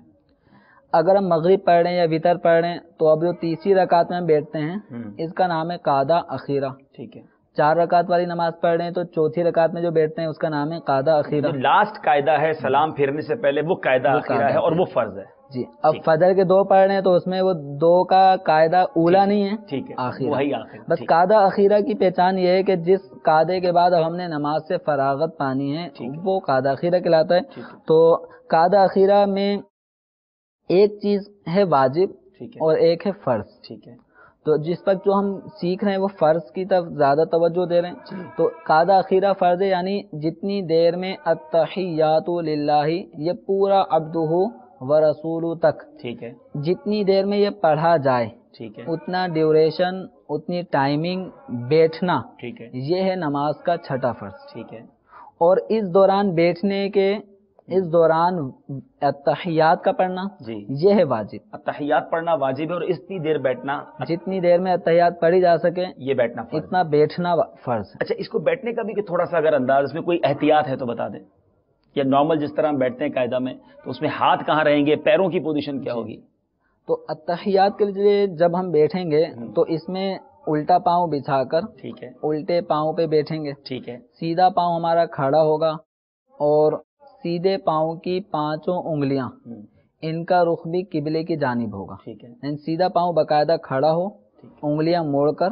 اگر ہم مغرب پڑھ رہے ہیں یا وتر پڑھ رہے ہیں تو اب جو تیسری رکعت میں ہم بیٹھتے ہیں اس کا نام ہے قعدہ اخیرہ. ٹھیک ہے. 4 رکعت والی نماز پڑھ رہے ہیں تو چوتھی رکعت میں جو بیٹھتے ہیں اس کا نام ہے قعدہ اخیرہ. لاسٹ قاعدہ ہے سلام پھیرنے سے پہلے وہ قاعدہ اخیرہ ہے اور وہ فرض ہے. جی اب فجر کے 2 پڑھ رہے ہیں تو اس میں وہ 2 کا قاعدہ اولا نہیں ہے. ٹھیک ہے. آخر وہی آخر. بس قعدہ اخیرہ کی پہچان یہ ہے کہ جس قعدے کے بعد ہم نے نماز سے فراغت پانی ہے وہ قعدہ اخیرہ کہلاتا ہے. تو قعدہ اخیرہ میں ایک چیز ہے واجب اور ایک ہے فرض. ٹھیک ہے. تو جس وقت جو ہم سیکھ رہے ہیں وہ فرض کی طرف زیادہ توجہ دے رہے ہیں. تو قعدہ اخیرہ فرض ہے یعنی جتنی دیر میں التحیات للہ یہ پورا عبدہ و رسولہ تک، ٹھیک ہے، جتنی دیر میں یہ پڑھا جائے ٹھیک ہے اتنا ڈیوریشن اتنی ٹائمنگ بیٹھنا ٹھیک ہے یہ ہے نماز کا چھٹا فرض. ٹھیک ہے. اور اس دوران بیٹھنے کے اس دوران التحیات کا پڑھنا جی یہ ہے واجب. التحیات پڑھنا واجب ہے اور اتنی دیر بیٹھنا، جتنی دیر میں التحیات پڑھی جا سکے یہ بیٹھنا فرض، اتنا بیٹھنا فرض. اچھا اس کو بیٹھنے کا بھی کہ تھوڑا سا اگر انداز اس میں کوئی احتیاط ہے تو بتا دیں. یا نارمل جس طرح ہم بیٹھتے ہیں قاعدہ میں تو اس میں ہاتھ کہاں رہیں گے، پیروں کی پوزیشن کیا ہوگی؟ تو التحیات کے لیے جب ہم بیٹھیں گے تو اس میں الٹا پاؤں بچھا کر ٹھیک ہے الٹے پاؤں پہ بیٹھیں گے. ٹھیک ہے. سیدھا پاؤں ہمارا کھڑا ہوگا اور سیدھے پاؤں کی 5 انگلیاں ان کا رخ بھی قبلے کی جانب ہوگا. ٹھیک ہے. یعنی سیدھا پاؤں باقاعدہ کھڑا ہو، انگلیاں موڑ کر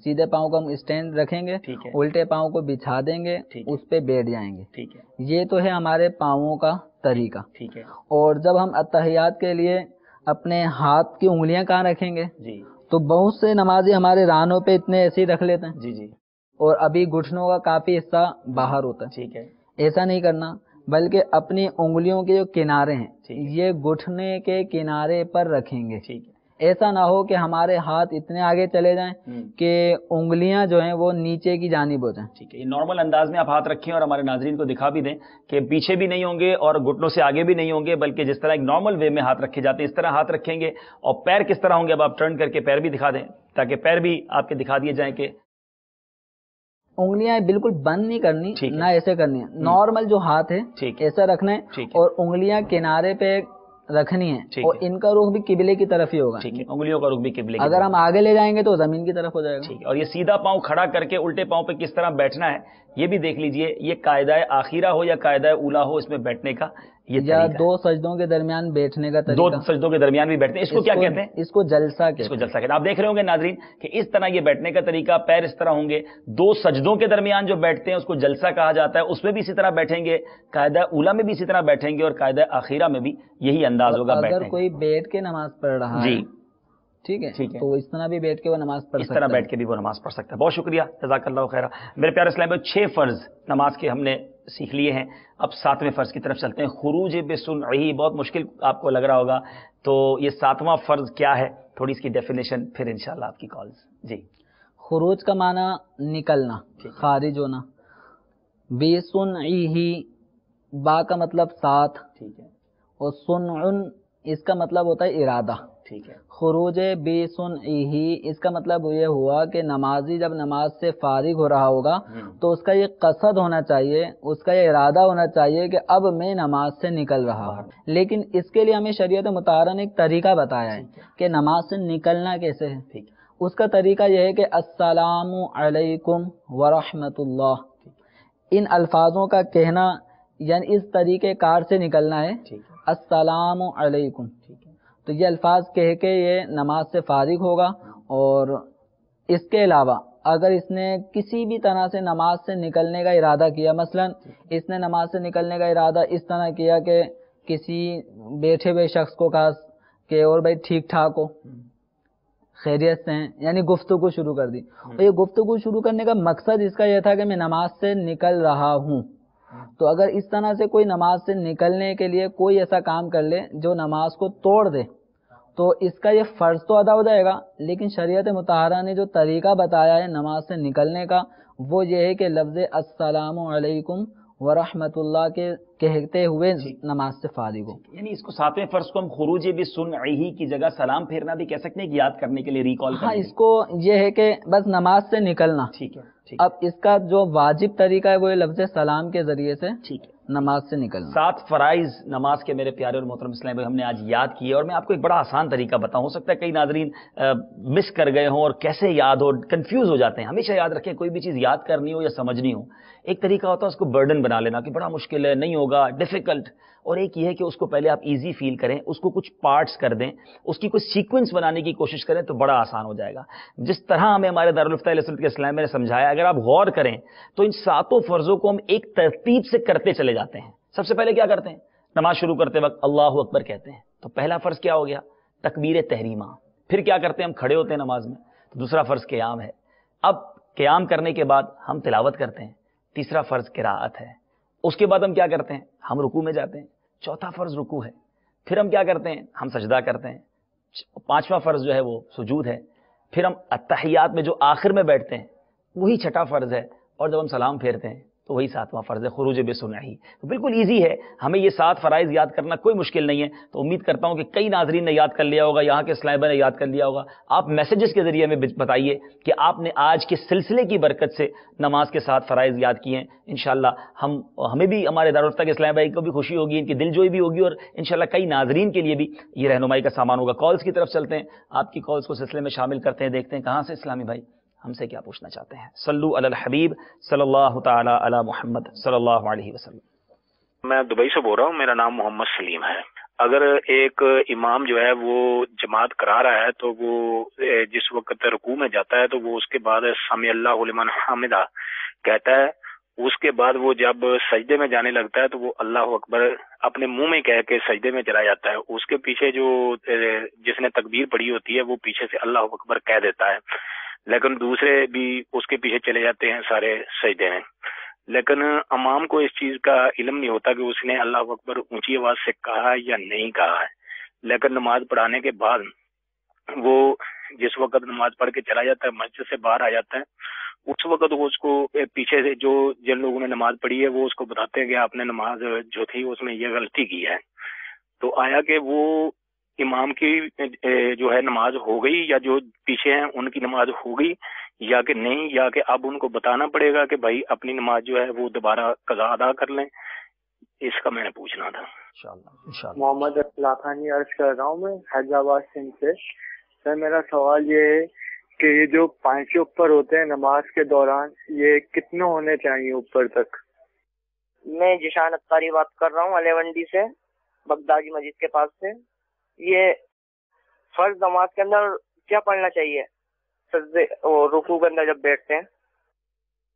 سیدھے پاؤں کو ہم اسٹینڈ رکھیں گے، الٹے پاؤں کو بچھا دیں گے، اس پہ بیٹھ جائیں گے. ٹھیک ہے. یہ تو ہے ہمارے پاؤں کا طریقہ. ٹھیک ہے. اور جب ہم التحیات کے لیے اپنے ہاتھ کی انگلیاں کہاں رکھیں گے جی تو بہت سے نمازی ہمارے رانوں پہ اتنے ایسے ہی رکھ لیتے ہیں جی جی اور ابھی گھٹنوں کا کافی حصہ باہر ہوتا ہے. ٹھیک ہے. ایسا نہیں کرنا بلکہ اپنی انگلیوں کے جو کنارے ہیں یہ گھٹنے کے کنارے پر رکھیں گے. ٹھیک ہے. ایسا نہ ہو کہ ہمارے ہاتھ اتنے آگے چلے جائیں کہ انگلیاں جو ہیں وہ نیچے کی جانب ہو جائیں. ٹھیک ہے. یہ نارمل انداز میں آپ ہاتھ رکھیں اور ہمارے ناظرین کو دکھا بھی دیں کہ پیچھے بھی نہیں ہوں گے اور گھٹنوں سے آگے بھی نہیں ہوں گے بلکہ جس طرح ایک نارمل وے میں ہاتھ رکھے جاتے ہیں اس طرح ہاتھ رکھیں گے. اور پیر کس طرح ہوں گے اب آپ ٹرن کر کے پیر بھی دکھا دیں تاکہ پیر بھی آپ کے دکھا دیے جائیں کہ انگلیاں بالکل بند نہیں کرنی نہ ایسے کرنی ہے. نارمل جو ہاتھ ہے ایسا رکھنا ہے اور انگلیاں کنارے پہ رکھنی ہے اور ان کا رخ بھی قبلے کی طرف ہی ہوگا. ٹھیک ہے. انگلیوں کا رخ بھی قبلے کی اگر ہم آگے لے جائیں گے تو زمین کی طرف ہو جائے گا. ٹھیک ہے. اور یہ سیدھا پاؤں کھڑا کر کے الٹے پاؤں پہ کس طرح بیٹھنا ہے یہ بھی دیکھ لیجئے یہ قاعدہ آخرہ ہو یا قاعدہ اولا ہو اس میں بیٹھنے کا یہ یا طریقہ دو سجدوں کے درمیان بیٹھنے کا دو طریقہ، سجدوں کے درمیان بھی بیٹھتے ہیں، اس کو کیا کہتے ہیں؟ اس کو جلسہ اس کہتے کو ہیں۔ جلسہ کہتے ہیں۔ آپ دیکھ رہے ہوں گے ناظرین کہ اس طرح یہ بیٹھنے کا طریقہ، پیر اس طرح ہوں گے، دو سجدوں کے درمیان جو بیٹھتے ہیں اس کو جلسہ کہا جاتا ہے، اس میں بھی اسی طرح بیٹھیں گے، قاعدہ اولا میں بھی اسی طرح بیٹھیں گے، اور قاعدہ آخرہ میں بھی یہی انداز ہوگا بیٹھنے اگر کا۔ کوئی بیٹھ کے نماز پڑھ رہا ہے، جی ٹھیک ہے، ٹھیک ہے، تو اس طرح بھی بیٹھ کے وہ نماز پڑھ اس سکتا طرح ہے۔ بیٹھ کے بھی وہ نماز پڑھ سکتا ہے۔ بہت شکریہ، جزاک اللہ خیرہ۔ میرے پیارے اسلام بھائی 6 فرض نماز کے ہم نے سیکھ لیے ہیں، اب 7ویں فرض کی طرف چلتے ہیں۔ خروج بسنعہ، بہت مشکل آپ کو لگ رہا ہوگا، تو یہ 7واں فرض کیا ہے، تھوڑی اس کی ڈیفینیشن، پھر انشاءاللہ آپ کی کالز۔ جی خروج کا معنی نکلنا، خارج ہونا۔ بسنعہ، با کا مطلب ساتھ، ٹھیک ہے، اور سنع اس کا مطلب ہوتا ہے ارادہ۔ ٹھیک ہے، خروج بسنعہ اس کا مطلب یہ ہوا کہ نمازی جب نماز سے فارغ ہو رہا ہوگا تو اس کا یہ قصد ہونا چاہیے، اس کا یہ ارادہ ہونا چاہیے کہ اب میں نماز سے نکل رہا ہوں۔ لیکن اس کے لیے ہمیں شریعت مطہرہ نے ایک طریقہ بتایا ہے کہ نماز سے نکلنا کیسے ہے۔ ٹھیک ہے، اس کا طریقہ یہ ہے کہ السلام علیکم ورحمۃ اللہ، ان الفاظوں کا کہنا، یعنی اس طریقے کار سے نکلنا ہے، ٹھیک ہے، السلام علیکم۔ ٹھیک ہے، تو یہ الفاظ کہہ کے یہ نماز سے فارغ ہوگا، اور اس کے علاوہ اگر اس نے کسی بھی طرح سے نماز سے نکلنے کا ارادہ کیا، مثلا اس نے نماز سے نکلنے کا ارادہ اس طرح کیا کہ کسی بیٹھے ہوئے شخص کو کہا کہ اور بھائی ٹھیک ٹھاک ہو، خیریت سے ہیں، یعنی گفتگو شروع کر دی، اور یہ گفتگو شروع کرنے کا مقصد اس کا یہ تھا کہ میں نماز سے نکل رہا ہوں۔ تو اگر اس طرح سے کوئی نماز سے نکلنے کے لیے کوئی ایسا کام کر لے جو نماز کو توڑ دے، تو اس کا یہ فرض تو ادا ہو جائے گا، لیکن شریعت مطہرہ نے جو طریقہ بتایا ہے نماز سے نکلنے کا، وہ یہ ہے کہ لفظ السلام علیکم ورحمۃ اللہ کے کہتے ہوئے نماز سے فارغ ہو۔ یعنی اس کو 7ویں فرض کو ہم خروج بسنعہ کی جگہ سلام پھیرنا بھی کہہ سکتے ہیں کہ یاد کرنے کے لیے، ریکال ہاں، کرنے اس کو یہ ہے کہ بس نماز سے نکلنا۔ ٹھیک ہے، ٹھیک اب اس کا جو واجب طریقہ ہے وہ یہ لفظ سلام کے ذریعے سے ٹھیک ہے۔ نماز سے نکلنا۔ 7 فرائض نماز کے میرے پیارے اور محترم اسلام بھائی ہم نے آج یاد کیے، اور میں آپ کو ایک بڑا آسان طریقہ بتاؤں، ہو سکتا ہے کئی ناظرین مس کر گئے ہوں اور کیسے یاد ہو، کنفیوز ہو جاتے ہیں۔ ہمیشہ یاد رکھیں کوئی بھی چیز یاد کرنی ہو یا سمجھنی ہو، ایک طریقہ ہوتا ہے اس کو برڈن بنا لینا کہ بڑا مشکل ہے، نہیں ہوگا، ڈیفیکلٹ، اور ایک یہ ہے کہ اس کو پہلے آپ ایزی فیل کریں، اس کو کچھ پارٹس کر دیں، اس کی کوئی سیکوینس بنانے کی کوشش کریں تو بڑا آسان ہو جائے گا۔ جس طرح ہمیں ہمارے دارالفتہ علیہ السلام کے اسلام نے سمجھایا، اگر آپ غور کریں تو ان 7 فرضوں کو ہم ایک ترتیب سے کرتے چلے جاتے ہیں۔ سب سے پہلے کیا کرتے ہیں؟ نماز شروع کرتے وقت اللہ اکبر کہتے ہیں، تو پہلا فرض کیا ہو گیا؟ تکبیر تحریمہ۔ پھر کیا کرتے ہیں؟ ہم کھڑے ہوتے ہیں نماز میں، تو دوسرا فرض قیام ہے۔ اب قیام کرنے کے بعد ہم تلاوت کرتے ہیں، تیسرا فرض قراءت ہے۔ اس کے بعد ہم کیا کرتے ہیں؟ ہم رکوع میں جاتے ہیں، چوتھا فرض رکوع ہے۔ پھر ہم کیا کرتے ہیں؟ ہم سجدہ کرتے ہیں، 5واں فرض جو ہے وہ سجود ہے۔ پھر ہم التحیات میں جو آخر میں بیٹھتے ہیں وہی 6واں فرض ہے، اور جب ہم سلام پھیرتے ہیں تو وہی 7واں فرض ہے، خروج بسنعہ۔ تو بالکل ایزی ہے، ہمیں یہ 7 فرائض یاد کرنا کوئی مشکل نہیں ہے۔ تو امید کرتا ہوں کہ کئی ناظرین نے یاد کر لیا ہوگا، یہاں کے اسلام نے یاد کر لیا ہوگا۔ آپ میسیجز کے ذریعے ہمیں بتائیے کہ آپ نے آج کے سلسلے کی برکت سے نماز کے 7 فرائض یاد کیے ہیں۔ انشاءاللہ ہمیں بھی، ہمارے دارالفتہ کے اسلام بھائی کو بھی خوشی ہوگی، ان کی دلجوئی بھی ہوگی، اور انشاءاللہ کئی ناظرین کے لیے بھی یہ رہنمائی کا سامان ہوگا۔ کالز کی طرف چلتے ہیں، آپ کی کالز کو سلسلے میں شامل کرتے ہیں، دیکھتے ہیں کہاں سے اسلامی بھائی ہم سے کیا پوچھنا چاہتے ہیں۔ صلو علی الحبیب صلی اللہ تعالی علی محمد صلی اللہ علیہ وسلم۔ میں دبئی سے بول رہا ہوں، میرا نام محمد سلیم ہے۔ اگر ایک امام جو ہے وہ جماعت کرا رہا ہے تو وہ جس وقت رکوع میں جاتا ہے تو وہ اس کے بعد سمی اللہ لمن حمدہ کہتا ہے، اس کے بعد وہ جب سجدے میں جانے لگتا ہے تو وہ اللہ اکبر اپنے منہ میں کہہ کے سجدے میں چلا جاتا ہے۔ اس کے پیچھے جو جس نے تکبیر پڑھی ہوتی ہے وہ پیچھے سے اللہ اکبر کہہ دیتا ہے، لیکن دوسرے بھی اس کے پیچھے چلے جاتے ہیں سارے سجدے میں۔ لیکن امام کو اس چیز کا علم نہیں ہوتا کہ اس نے اللہ اکبر اونچی آواز سے کہا یا نہیں کہا ہے، لیکن نماز پڑھانے کے بعد وہ جس وقت نماز پڑھ کے چلا جاتا ہے، مسجد سے باہر آ جاتا ہے، اس وقت وہ اس کو پیچھے سے جن لوگوں نے نماز پڑھی ہے وہ اس کو بتاتے ہیں کہ آپ نے نماز جو تھی اس میں یہ غلطی کی ہے۔ تو آیا کہ وہ امام کی جو ہے نماز ہو گئی، یا جو پیچھے ہیں ان کی نماز ہو گئی یا کہ نہیں، یا کہ اب ان کو بتانا پڑے گا کہ بھائی اپنی نماز جو ہے وہ دوبارہ قضا ادا کر لیں؟ اس کا میں نے پوچھنا تھا۔ انشاءاللہ۔ محمد اصلاح خانی عرض کر رہا ہوں، میں حیدرآباد سندھ سے۔ سر میرا سوال یہ ہے کہ یہ جو 5 اوپر ہوتے ہیں نماز کے دوران، یہ کتنے ہونے چاہیے اوپر تک؟ میں جشان اختاری بات کر رہا ہوں الیونڈی سے، بغدادی مسجد کے پاس سے۔ یہ فرض نماز کے اندر کیا پڑھنا چاہیے سجدے اور رکوع کے اندر جب بیٹھتے ہیں؟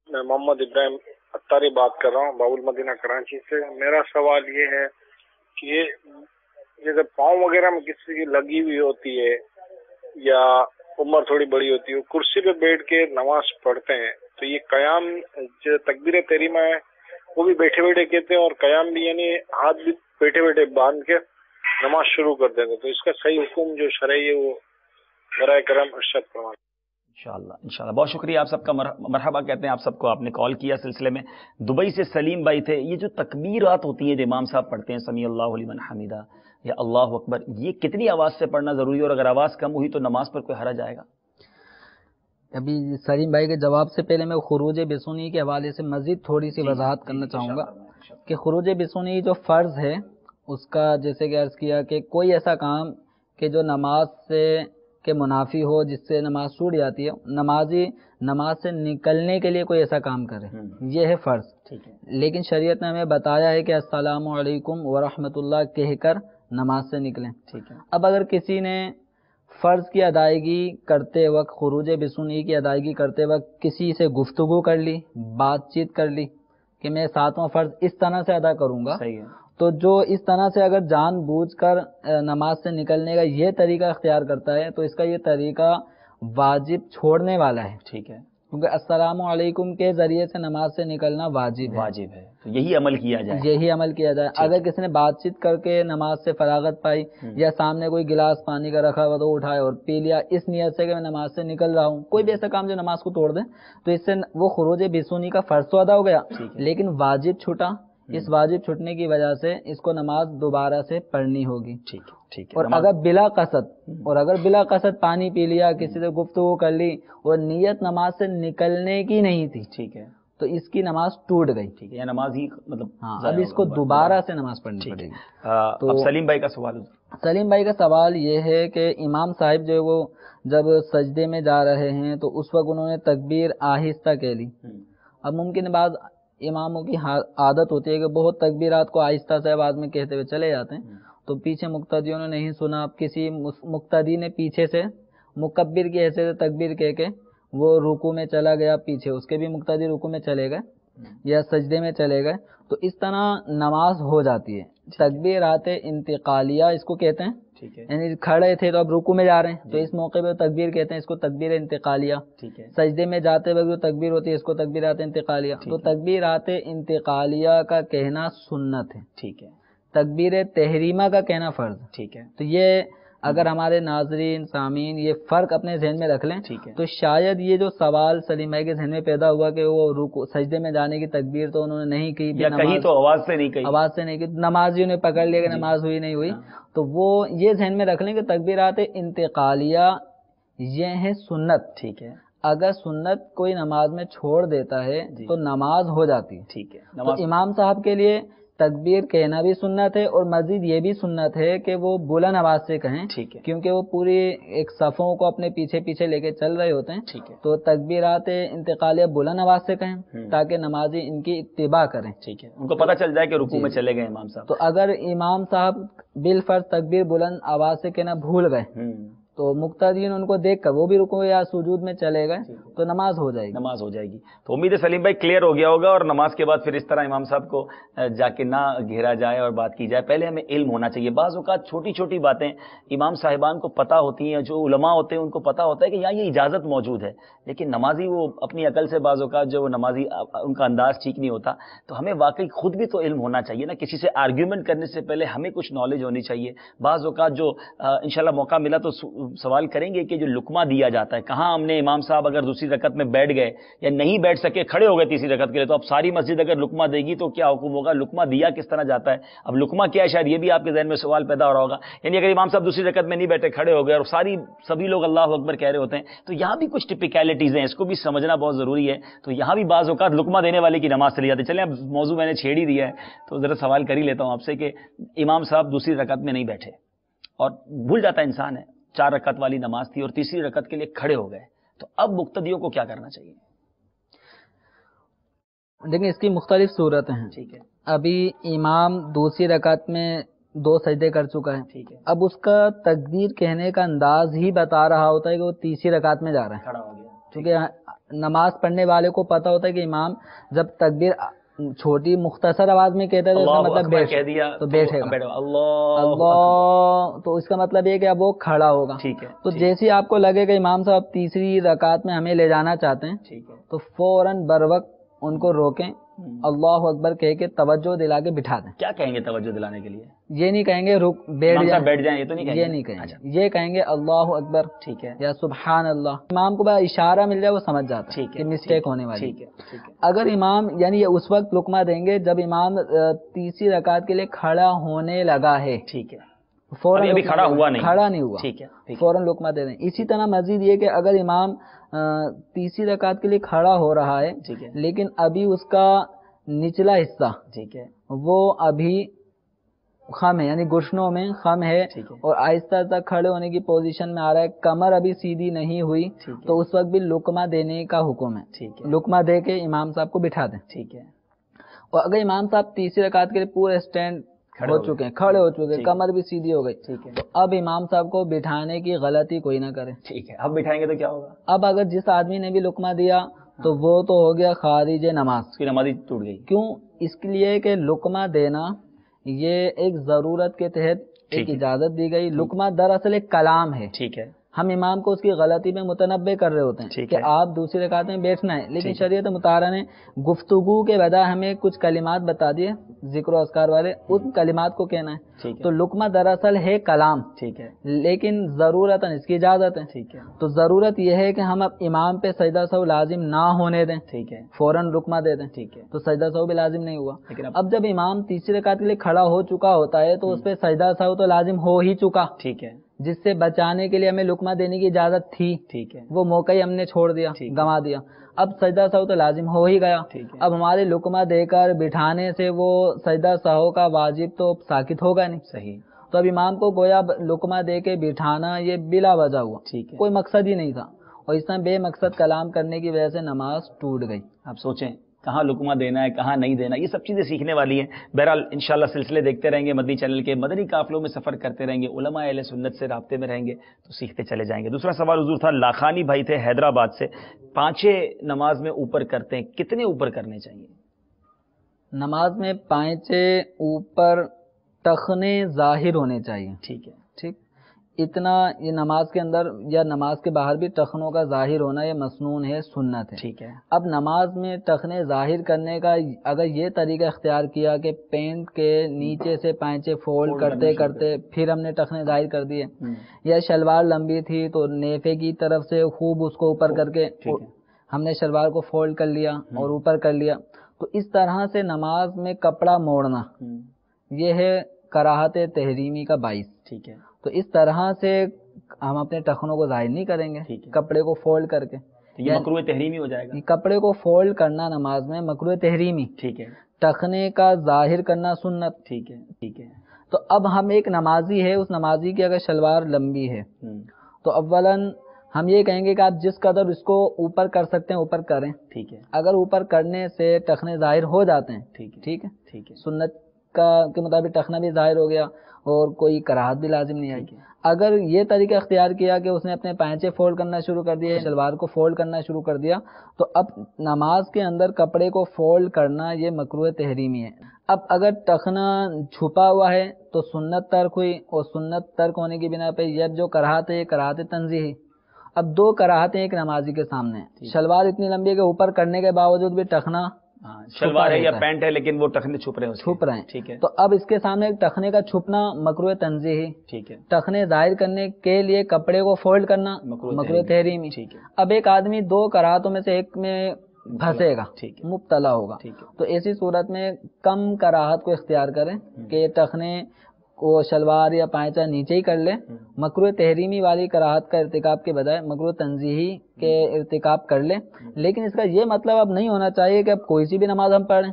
میں محمد ابراہیم اختاری بات کر رہا ہوں باب المدینہ کراچی سے۔ میرا سوال یہ ہے کہ جیسے پاؤں وغیرہ میں کسی کی لگی ہوئی ہوتی ہے یا عمر تھوڑی بڑی ہوتی ہے، کرسی پہ بیٹھ کے نماز پڑھتے ہیں، تو یہ قیام جو تکبیر تحریمہ ہے وہ بھی بیٹھے بیٹھے کہتے ہیں، اور قیام بھی یعنی ہاتھ بھی بیٹھے بیٹھے باندھ کے نماز شروع کر دیتے، تو اس کا صحیح حکم جو شرعی ہے وہ برائے کرم ارشاد فرمائیں۔ انشاءاللہ بہت شکریہ آپ سب کا، مرحبا کہتے ہیں آپ سب کو، آپ نے کال کیا سلسلے میں۔ دبئی سے سلیم بھائی تھے۔ یہ جو تکبیرات ہوتی ہیں جو امام صاحب پڑھتے ہیں، سمیع اللہ لمن حمیدہ یا اللہ اکبر، یہ کتنی آواز سے پڑھنا ضروری ہے، اور اگر آواز کم ہوئی تو نماز پر کوئی حرج آئے گا؟ ابھی سلیم بھائی کے جواب سے پہلے میں خروج بسنی کے حوالے سے مزید تھوڑی سی وضاحت کرنا چاہوں گا کہ خروج بسنی جو فرض ہے اس کا، جیسے کہ عرض کیا کہ کوئی ایسا کام کہ جو نماز سے کے منافی ہو، جس سے نماز چھوٹ جاتی ہے، نمازی نماز سے نکلنے کے لیے کوئی ایسا کام کرے، یہ ہے فرض۔ لیکن شریعت نے ہمیں بتایا ہے کہ السلام علیکم ورحمۃ اللہ کہہ کر نماز سے نکلیں۔ اب اگر کسی نے فرض کی ادائیگی کرتے وقت، خروج بسنی کی ادائیگی کرتے وقت کسی سے گفتگو کر لی، بات چیت کر لی کہ میں 7واں فرض اس طرح سے ادا کروں گا، تو جو اس طرح سے اگر جان بوجھ کر نماز سے نکلنے کا یہ طریقہ اختیار کرتا ہے تو اس کا یہ طریقہ واجب چھوڑنے والا ہے۔ ٹھیک ہے، کیونکہ السلام علیکم کے ذریعے سے نماز سے نکلنا واجب ہے، تو یہی عمل کیا جائے۔ اگر کسی نے بات چیت کر کے نماز سے فراغت پائی یا سامنے کوئی گلاس پانی کا رکھا ہوا تو اٹھائے اور پی لیا اس نیت سے کہ میں نماز سے نکل رہا ہوں، کوئی بھی ایسا کام جو نماز کو توڑ دے، تو اس سے وہ خروج بسنی کا فرض تو ادا ہو گیا لیکن واجب چھوٹا۔ اس واجب چھٹنے کی وجہ سے اس کو نماز دوبارہ سے پڑھنی ہوگی۔ اور اگر بلا قصد پانی پی لیا، کسی سے گفتگو کر لی اور نیت نماز سے نکلنے کی نہیں تھی، ٹھیک ہے، تو اس کی نماز ٹوٹ گئی، ٹھیک ہے، نماز ہی مطلب اب اس کو دوبارہ سے نماز پڑھنی پڑے گی۔ تو سلیم بھائی کا سوال، سلیم بھائی کا سوال یہ ہے کہ امام صاحب جو وہ جب سجدے میں جا رہے ہیں تو اس وقت انہوں نے تکبیر آہستہ کہہ لی۔ اب ممکن بعض اماموں کی عادت ہوتی ہے کہ بہت تکبیرات کو آہستہ سے آواز میں کہتے ہوئے چلے جاتے ہیں، تو پیچھے مقتدیوں نے نہیں سنا، اب کسی مقتدی نے پیچھے سے مکبر کی حیثیت سے تکبیر کہہ کے وہ رکوع میں چلا گیا، پیچھے اس کے بھی مقتدی رکوع میں چلے گئے یا سجدے میں چلے گئے، تو اس طرح نماز ہو جاتی ہے۔ تکبیرات انتقالیہ اس کو کہتے ہیں، یعنی کھڑے تھے تو اب رکوع میں جا رہے ہیں تو اس موقع پہ تکبیر کہتے ہیں، اس کو تکبیر انتقالیہ۔ سجدے میں جاتے وقت جو تکبیر ہوتی ہے اس کو تکبیرات انتقالیہ۔ تو تکبیرات انتقالیہ کا کہنا سنت ہے، ٹھیک ہے، تکبیر تحریمہ کا کہنا فرض، ٹھیک ہے۔ تو یہ اگر ہمارے ناظرین سامعین یہ فرق اپنے ذہن میں رکھ لیں تو شاید یہ جو سوال سلیم بھائی کے ذہن میں پیدا ہوا کہ وہ رکوع سجدے میں جانے کی تکبیر تو انہوں نے نہیں کی، یا کہیں تو آواز سے نہیں کی، نمازیوں نے پکڑ لیا کہ نماز ہوئی نہیں ہوئی، تو وہ یہ ذہن میں رکھ لیں کہ تکبیرات انتقالیہ یہ ہے سنت، ٹھیک ہے۔ اگر سنت کوئی نماز میں چھوڑ دیتا ہے تو نماز ہو جاتی ہے، ٹھیک ہے۔ تو امام صاحب کے لیے تکبیر کہنا بھی سنت ہے اور مزید یہ بھی سنت ہے کہ وہ بلند آواز سے کہیں، ٹھیک ہے، کیونکہ وہ پوری ایک صفوں کو اپنے پیچھے پیچھے لے کے چل رہے ہوتے ہیں، ٹھیک ہے، تو تکبیرات انتقالیہ بلند آواز سے کہیں تاکہ نمازی ان کی اتباع کریں، ٹھیک ہے، ان کو پتہ چل جائے کہ رکوع میں چلے گئے امام صاحب۔ تو اگر امام صاحب بالفرض تکبیر بلند آواز سے کہنا بھول گئے تو مقتدین ان کو دیکھ کر وہ بھی رکوع یا سجود میں چلے گئے تو نماز ہو جائے گی۔ تو امید ہے سلیم بھائی کلیئر ہو گیا ہوگا، اور نماز کے بعد پھر اس طرح امام صاحب کو جا کے نہ گھیرا جائے اور بات کی جائے۔ پہلے ہمیں علم ہونا چاہیے، بعض اوقات چھوٹی چھوٹی باتیں امام صاحبان کو پتہ ہوتی ہیں، جو علماء ہوتے ہیں ان کو پتہ ہوتا ہے کہ یہاں یہ اجازت موجود ہے، لیکن نمازی وہ اپنی عقل سے بعض اوقات جو نمازی ان کا انداز ٹھیک نہیں ہوتا، تو ہمیں واقعی خود بھی تو علم ہونا چاہیے نا، کسی سے آرگیومنٹ کرنے سے پہلے ہمیں کچھ نالج ہونی چاہیے۔ بعض اوقات جو انشاءاللہ موقع ملا تو سوال کریں گے کہ جو لقمہ دیا جاتا ہے، کہاں ہم نے امام صاحب اگر دوسری رکعت میں بیٹھ گئے یا نہیں بیٹھ سکے، کھڑے ہو گئے تیسری رکعت کے لیے، تو اب ساری مسجد اگر لقمہ دے گی تو کیا حکم ہوگا؟ لقمہ دیا کس طرح جاتا ہے؟ اب لقمہ کیا ہے، شاید یہ بھی آپ کے ذہن میں سوال پیدا ہو رہا ہوگا۔ یعنی اگر امام صاحب دوسری رکعت میں نہیں بیٹھے، کھڑے ہو گئے اور سبھی لوگ اللہ اکبر کہہ رہے ہوتے ہیں، تو یہاں بھی کچھ ٹپیکلٹیز ہیں، اس کو بھی سمجھنا بہت ضروری ہے۔ تو یہاں بھی بعض اوقات لقمہ دینے والے کی نماز چلی جاتی ہے۔ چلیں اب موضوع میں نے چھیڑ ہی دیا ہے تو ذرا سوال کر ہی لیتا ہوں آپ سے کہ امام صاحب دوسری رکعت میں نہیں بیٹھے اور بھول جاتا انسان ہے، 4 رکعت والی نماز تھی اور تیسری رکعت کے لیے کھڑے ہو گئے، تو اب مقتدیوں کو کیا کرنا چاہیے؟ دیکھیں اس کی مختلف صورتیں ہیں. ٹھیک ہے. ابھی امام دوسری رکعت میں 2 سجدے کر چکا ہے. ٹھیک ہے. اب اس کا تکبیر کہنے کا انداز ہی بتا رہا ہوتا ہے کہ وہ تیسری رکعت میں جا رہا ہے، کھڑا ہو گیا. کیونکہ نماز پڑھنے والے کو پتا ہوتا ہے کہ امام جب تکبیر چھوٹی مختصر آواز میں کہتا ہے تو اس کا مطلب بیٹھ کہہ دیا تو بیٹھے گا. اللہ تو اس کا مطلب یہ کہ اب وہ کھڑا ہوگا. ٹھیک ہے. تو جیسے آپ کو لگے کہ امام صاحب تیسری رکعت میں ہمیں لے جانا چاہتے ہیں، ٹھیک ہے، تو فوراً بروقت ان کو روکیں، اللہ اکبر کہہ کے توجہ دلا کے بٹھا دیں. کیا کہیں گے توجہ دلانے کے لیے؟ یہ نہیں کہیں گے رک بیٹھ جائیں، بیٹھ جائیں، یہ تو نہیں کہیں گے. یہ نہیں کہیں گے، یہ کہیں گے اللہ اکبر. ٹھیک ہے. یا سبحان اللہ. امام کو بس اشارہ مل جائے وہ سمجھ جاتا ہے کہ مسٹیک ہونے والی. ٹھیک ہے. ٹھیک ہے. اگر امام یعنی یہ اس وقت لقمہ دیں گے جب امام تیسری رکعت کے لیے کھڑا ہونے لگا ہے. ٹھیک ہے. فوراً ابھی کھڑا ہوا نہیں ہوا. ٹھیک ہے. فوراً لقمہ دے دیں. اسی طرح مزید یہ کہ اگر امام تیسری رکعت کے لیے کھڑا ہو رہا ہے ٹھیک ہے، لیکن ابھی اس کا نچلا حصہ ٹھیک ہے، وہ ابھی خم ہے، یعنی گھٹنوں میں خم ہے اور آہستہ آہستہ کھڑے ہونے کی پوزیشن میں آ رہا ہے، کمر ابھی سیدھی نہیں ہوئی، تو اس وقت بھی لقمہ دینے کا حکم ہے. ٹھیک ہے. لقمہ دے کے امام صاحب کو بٹھا دیں. ٹھیک ہے. اور اگر امام صاحب تیسری رکعت کے لیے پورے سٹینڈ ہو چکے ہیں، کھڑے ہو چکے ہیں، کمر بھی سیدھی ہو گئی، تو اب امام صاحب کو بٹھانے کی غلطی کوئی نہ کرے. ٹھیک ہے. اب بٹھائیں گے تو کیا ہوگا؟ اب اگر جس آدمی نے بھی لقمہ دیا تو وہ تو ہو گیا خارج نماز، اس کی نماز ہی ٹوٹ گئی. کیوں؟ اس کے لیے کہ لقمہ دینا یہ ایک ضرورت کے تحت ایک اجازت دی گئی. لقمہ دراصل ایک کلام ہے. ٹھیک ہے. ہم امام کو اس کی غلطی میں متنبع کر رہے ہوتے ہیں کہ آپ دوسری رکعت میں بیٹھنا ہے، لیکن شریعت مطہرہ نے گفتگو کے بجائے ہمیں کچھ کلمات بتا دیے ذکر و اذکار والے، ان کلمات کو کہنا ہے. تو لقمہ دراصل ہے کلام، ٹھیک ہے، لیکن ضرورتاً اس کی اجازت ہے. ٹھیک ہے. تو ضرورت یہ ہے کہ ہم اب امام پہ سجدہ سہو لازم نہ ہونے دیں، ٹھیک ہے، فوراً لقمہ دے دیں. ٹھیک ہے. تو سجدہ سہو بھی لازم نہیں ہوا. اب جب امام تیسری رکعت کے لیے کھڑا ہو چکا ہوتا ہے تو اس پہ سجدہ سہو تو لازم ہو ہی چکا. ٹھیک ہے. جس سے بچانے کے لیے ہمیں لقمہ دینے کی اجازت تھی، ٹھیک ہے، وہ موقع ہی ہم نے چھوڑ دیا، گنوا دیا. اب سجدہ سہو تو لازم ہو ہی گیا. اب ہمارے لقمہ دے کر بٹھانے سے وہ سجدہ سہو کا واجب تو ساقط ہوگا نہیں. صحیح. تو اب امام کو گویا لقمہ دے کے بٹھانا یہ بلا وجہ ہوا، ٹھیک ہے، کوئی مقصد ہی نہیں تھا، اور اس طرح بے مقصد کلام کرنے کی وجہ سے نماز ٹوٹ گئی. آپ سوچیں کہاں لقمہ دینا ہے، کہاں نہیں دینا، یہ سب چیزیں سیکھنے والی ہیں. بہرحال انشاءاللہ سلسلے دیکھتے رہیں گے، مدنی چینل کے مدنی قافلوں میں سفر کرتے رہیں گے، علماء اہل سنت سے رابطے میں رہیں گے تو سیکھتے چلے جائیں گے. دوسرا سوال حضور تھا، لاکھانی بھائی تھے حیدرآباد سے، پانچے نماز میں اوپر کرتے ہیں، کتنے اوپر کرنے چاہیے؟ نماز میں پائچے اوپر ٹخنے ظاہر ہونے چاہیے. ٹھیک ہے، ٹھیک. اتنا یہ نماز کے اندر یا نماز کے باہر بھی ٹخنوں کا ظاہر ہونا یہ مسنون ہے، سنت ہے. ٹھیک ہے. اب نماز میں ٹخنے ظاہر کرنے کا اگر یہ طریقہ اختیار کیا کہ پینٹ کے نیچے سے پائچے فولڈ کرتے کرتے پھر ہم نے ٹخنے ظاہر کر دیے، یا شلوار لمبی تھی تو نیفے کی طرف سے خوب اس کو اوپر کر کے ہم نے شلوار کو فولڈ کر لیا اور اوپر کر لیا، تو اس طرح سے نماز میں کپڑا موڑنا یہ ہے کراہت تحریمی کا باعث. ٹھیک ہے. تو اس طرح سے ہم اپنے ٹخنوں کو ظاہر نہیں کریں گے کپڑے کو فولڈ کر کے. یہ مکروہ تحریمی ہو جائے گا. کپڑے کو فولڈ کرنا نماز میں مکروہ تحریمی. ٹھیک ہے. ٹخنے کا ظاہر کرنا سنت. ٹھیک ہے. ٹھیک ہے. تو اب ہم ایک نمازی ہے، اس نمازی کی اگر شلوار لمبی ہے تو اولاً ہم یہ کہیں گے کہ آپ جس قدر اس کو اوپر کر سکتے ہیں اوپر کریں. ٹھیک ہے. اگر اوپر کرنے سے ٹخنے ظاہر ہو جاتے ہیں ٹھیک ہے، ٹھیک ہے، سنت کے مطابق ٹخنا بھی ظاہر ہو گیا اور کوئی کراہت بھی لازم نہیں آئی. اگر یہ طریقہ اختیار کیا کہ اس نے اپنے پائچے فولڈ کرنا شروع کر دیا، شلوار کو فولڈ کرنا شروع کر دیا، تو اب نماز کے اندر کپڑے کو فولڈ کرنا یہ مکروہ تحریمی ہے. اب اگر ٹخنا چھپا ہوا ہے تو سنت ترک ہوئی، اور سنت ترک ہونے کی بنا پہ یہ جو کراہت ہے یہ کراہت تنزیہی. اب دو کراہتیں ایک نمازی کے سامنے ہیں. شلوار اتنی لمبی ہے کہ اوپر کرنے کے باوجود بھی ٹخنا شلوار ہے یا پینٹ ہے لیکن وہ ٹخنے چھپ رہے ہیں. ٹھیک ہے. تو اب اس کے سامنے ٹخنے کا چھپنا مکروہ تنزیہی. ٹھیک ہے. ٹخنے ظاہر کرنے کے لیے کپڑے کو فولڈ کرنا مکروہ تحریمی. ٹھیک ہے. اب ایک آدمی دو کراہتوں میں سے ایک میں پھنسے گا، مبتلا ہوگا، تو ایسی صورت میں کم کراہت کو اختیار کریں کہ ٹخنے کو شلوار یا پائچہ نیچے ہی کر لے. مکروہ تحریمی والی کراہت کا ارتکاب کے بجائے مکروہ تنزیہی کے ارتکاب کر لے. لیکن اس کا یہ مطلب اب نہیں ہونا چاہیے کہ اب کوئی سی بھی نماز ہم پڑھیں.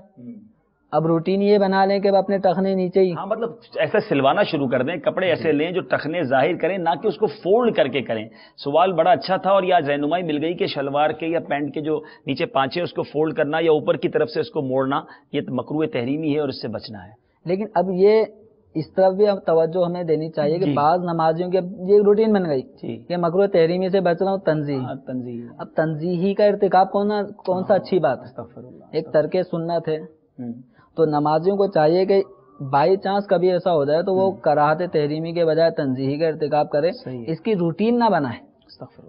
اب روٹین یہ بنا لیں کہ اب اپنے ٹخنے نیچے ہی. ہاں مطلب ایسا سلوانا شروع کر دیں, کپڑے ایسے لیں جو ٹخنے ظاہر کریں, نہ کہ اس کو فولڈ کر کے کریں. سوال بڑا اچھا تھا اور یہ آج رہنمائی مل گئی کہ شلوار کے یا پینٹ کے جو نیچے پانچے اس کو فولڈ کرنا یا اوپر کی طرف سے اس کو موڑنا یہ مکروہ تحریمی ہے اور اس سے بچنا ہے. لیکن اب یہ اس طرف بھی اب توجہ ہمیں دینی چاہیے کہ بعض نمازیوں کی یہ روٹین بن گئی کہ مکروہ تحریمی سے بچ رہا ہوں, تنزیہ. اب تنزیہی کا ارتکاب کون سا اچھی بات ہے, ایک ترک سنت ہے. تو نمازیوں کو چاہیے کہ بائی چانس کبھی ایسا ہو جائے تو وہ کراہت تحریمی کے بجائے تنزیہی کا ارتکاب کرے, اس کی روٹین نہ بنائے,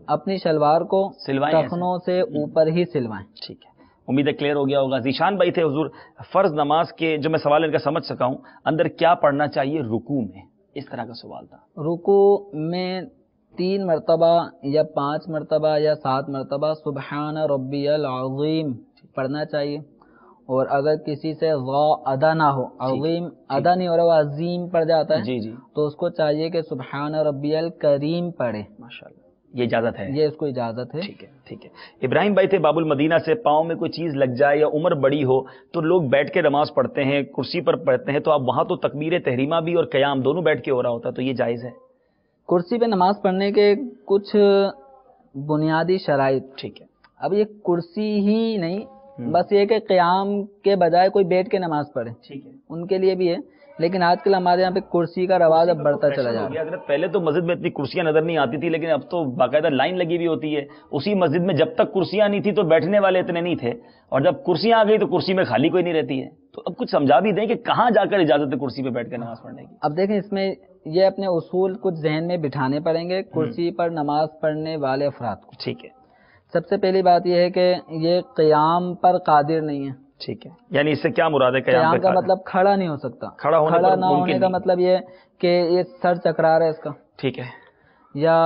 اپنی شلوار کو ٹخنوں سے اوپر ہی سلوائیں. ٹھیک ہے, امید ہے کلیئر ہو گیا ہوگا. ذیشان بھائی تھے حضور, فرض نماز کے جو میں سوال ان کا سمجھ سکا ہوں, اندر کیا پڑھنا چاہیے رکوع میں, اس طرح کا سوال تھا. رکوع میں 3 مرتبہ یا 5 مرتبہ یا 7 مرتبہ سبحان ربی العظیم پڑھنا چاہیے. اور اگر کسی سے غا ادا نہ ہو, عظیم ادا نہیں ہو رہا, وہ عظیم پڑھ جاتا ہے, تو اس کو چاہیے کہ سبحان ربی الکریم پڑھے. ماشاءاللہ, یہ اجازت ہے, یہ اس کو اجازت ہے. ٹھیک ہے. ابراہیم بھائی تھے باب المدینہ سے, پاؤں میں کوئی چیز لگ جائے یا عمر بڑی ہو تو لوگ بیٹھ کے نماز پڑھتے ہیں, کرسی پر پڑھتے ہیں, تو اب وہاں تو تکبیر تحریمہ بھی اور قیام دونوں بیٹھ کے ہو رہا ہوتا ہے, تو یہ جائز ہے؟ کرسی پہ نماز پڑھنے کے کچھ بنیادی شرائط. ٹھیک ہے, اب یہ کرسی ہی نہیں, بس یہ کہ قیام کے بجائے کوئی بیٹھ کے نماز پڑھے, ٹھیک ہے, ان کے لیے بھی ہے. لیکن آج کل ہمارے یہاں پہ کرسی کا رواج اب بڑھتا چلا جا رہا ہے. پہلے تو مسجد میں اتنی کرسیاں نظر نہیں آتی تھی, لیکن اب تو باقاعدہ لائن لگی ہوئی ہوتی ہے اسی مسجد میں. جب تک کرسیاں نہیں تھی تو بیٹھنے والے اتنے نہیں تھے, اور جب کرسیاں آ گئی تو کرسی میں خالی کوئی نہیں رہتی ہے. تو اب کچھ سمجھا بھی دیں کہ کہاں جا کر اجازت ہے کرسی پہ بیٹھ کر نماز پڑھنے کی. اب دیکھیں, اس میں یہ اپنے اصول کچھ ذہن میں بٹھانے پڑیں گے کرسی پر نماز پڑھنے والے افراد کو. ٹھیک ہے, سب سے پہلی بات یہ ہے کہ یہ قیام پر قادر نہیں ہے. ٹھیک ہے, یعنی اس سے کیا مراد ہے؟ قیام کا مطلب کھڑا نہیں ہو سکتا. کھڑا نہ ہونے کا مطلب یہ کہ یہ سر چکرا رہا ہے اس کا. ٹھیک ہے, یا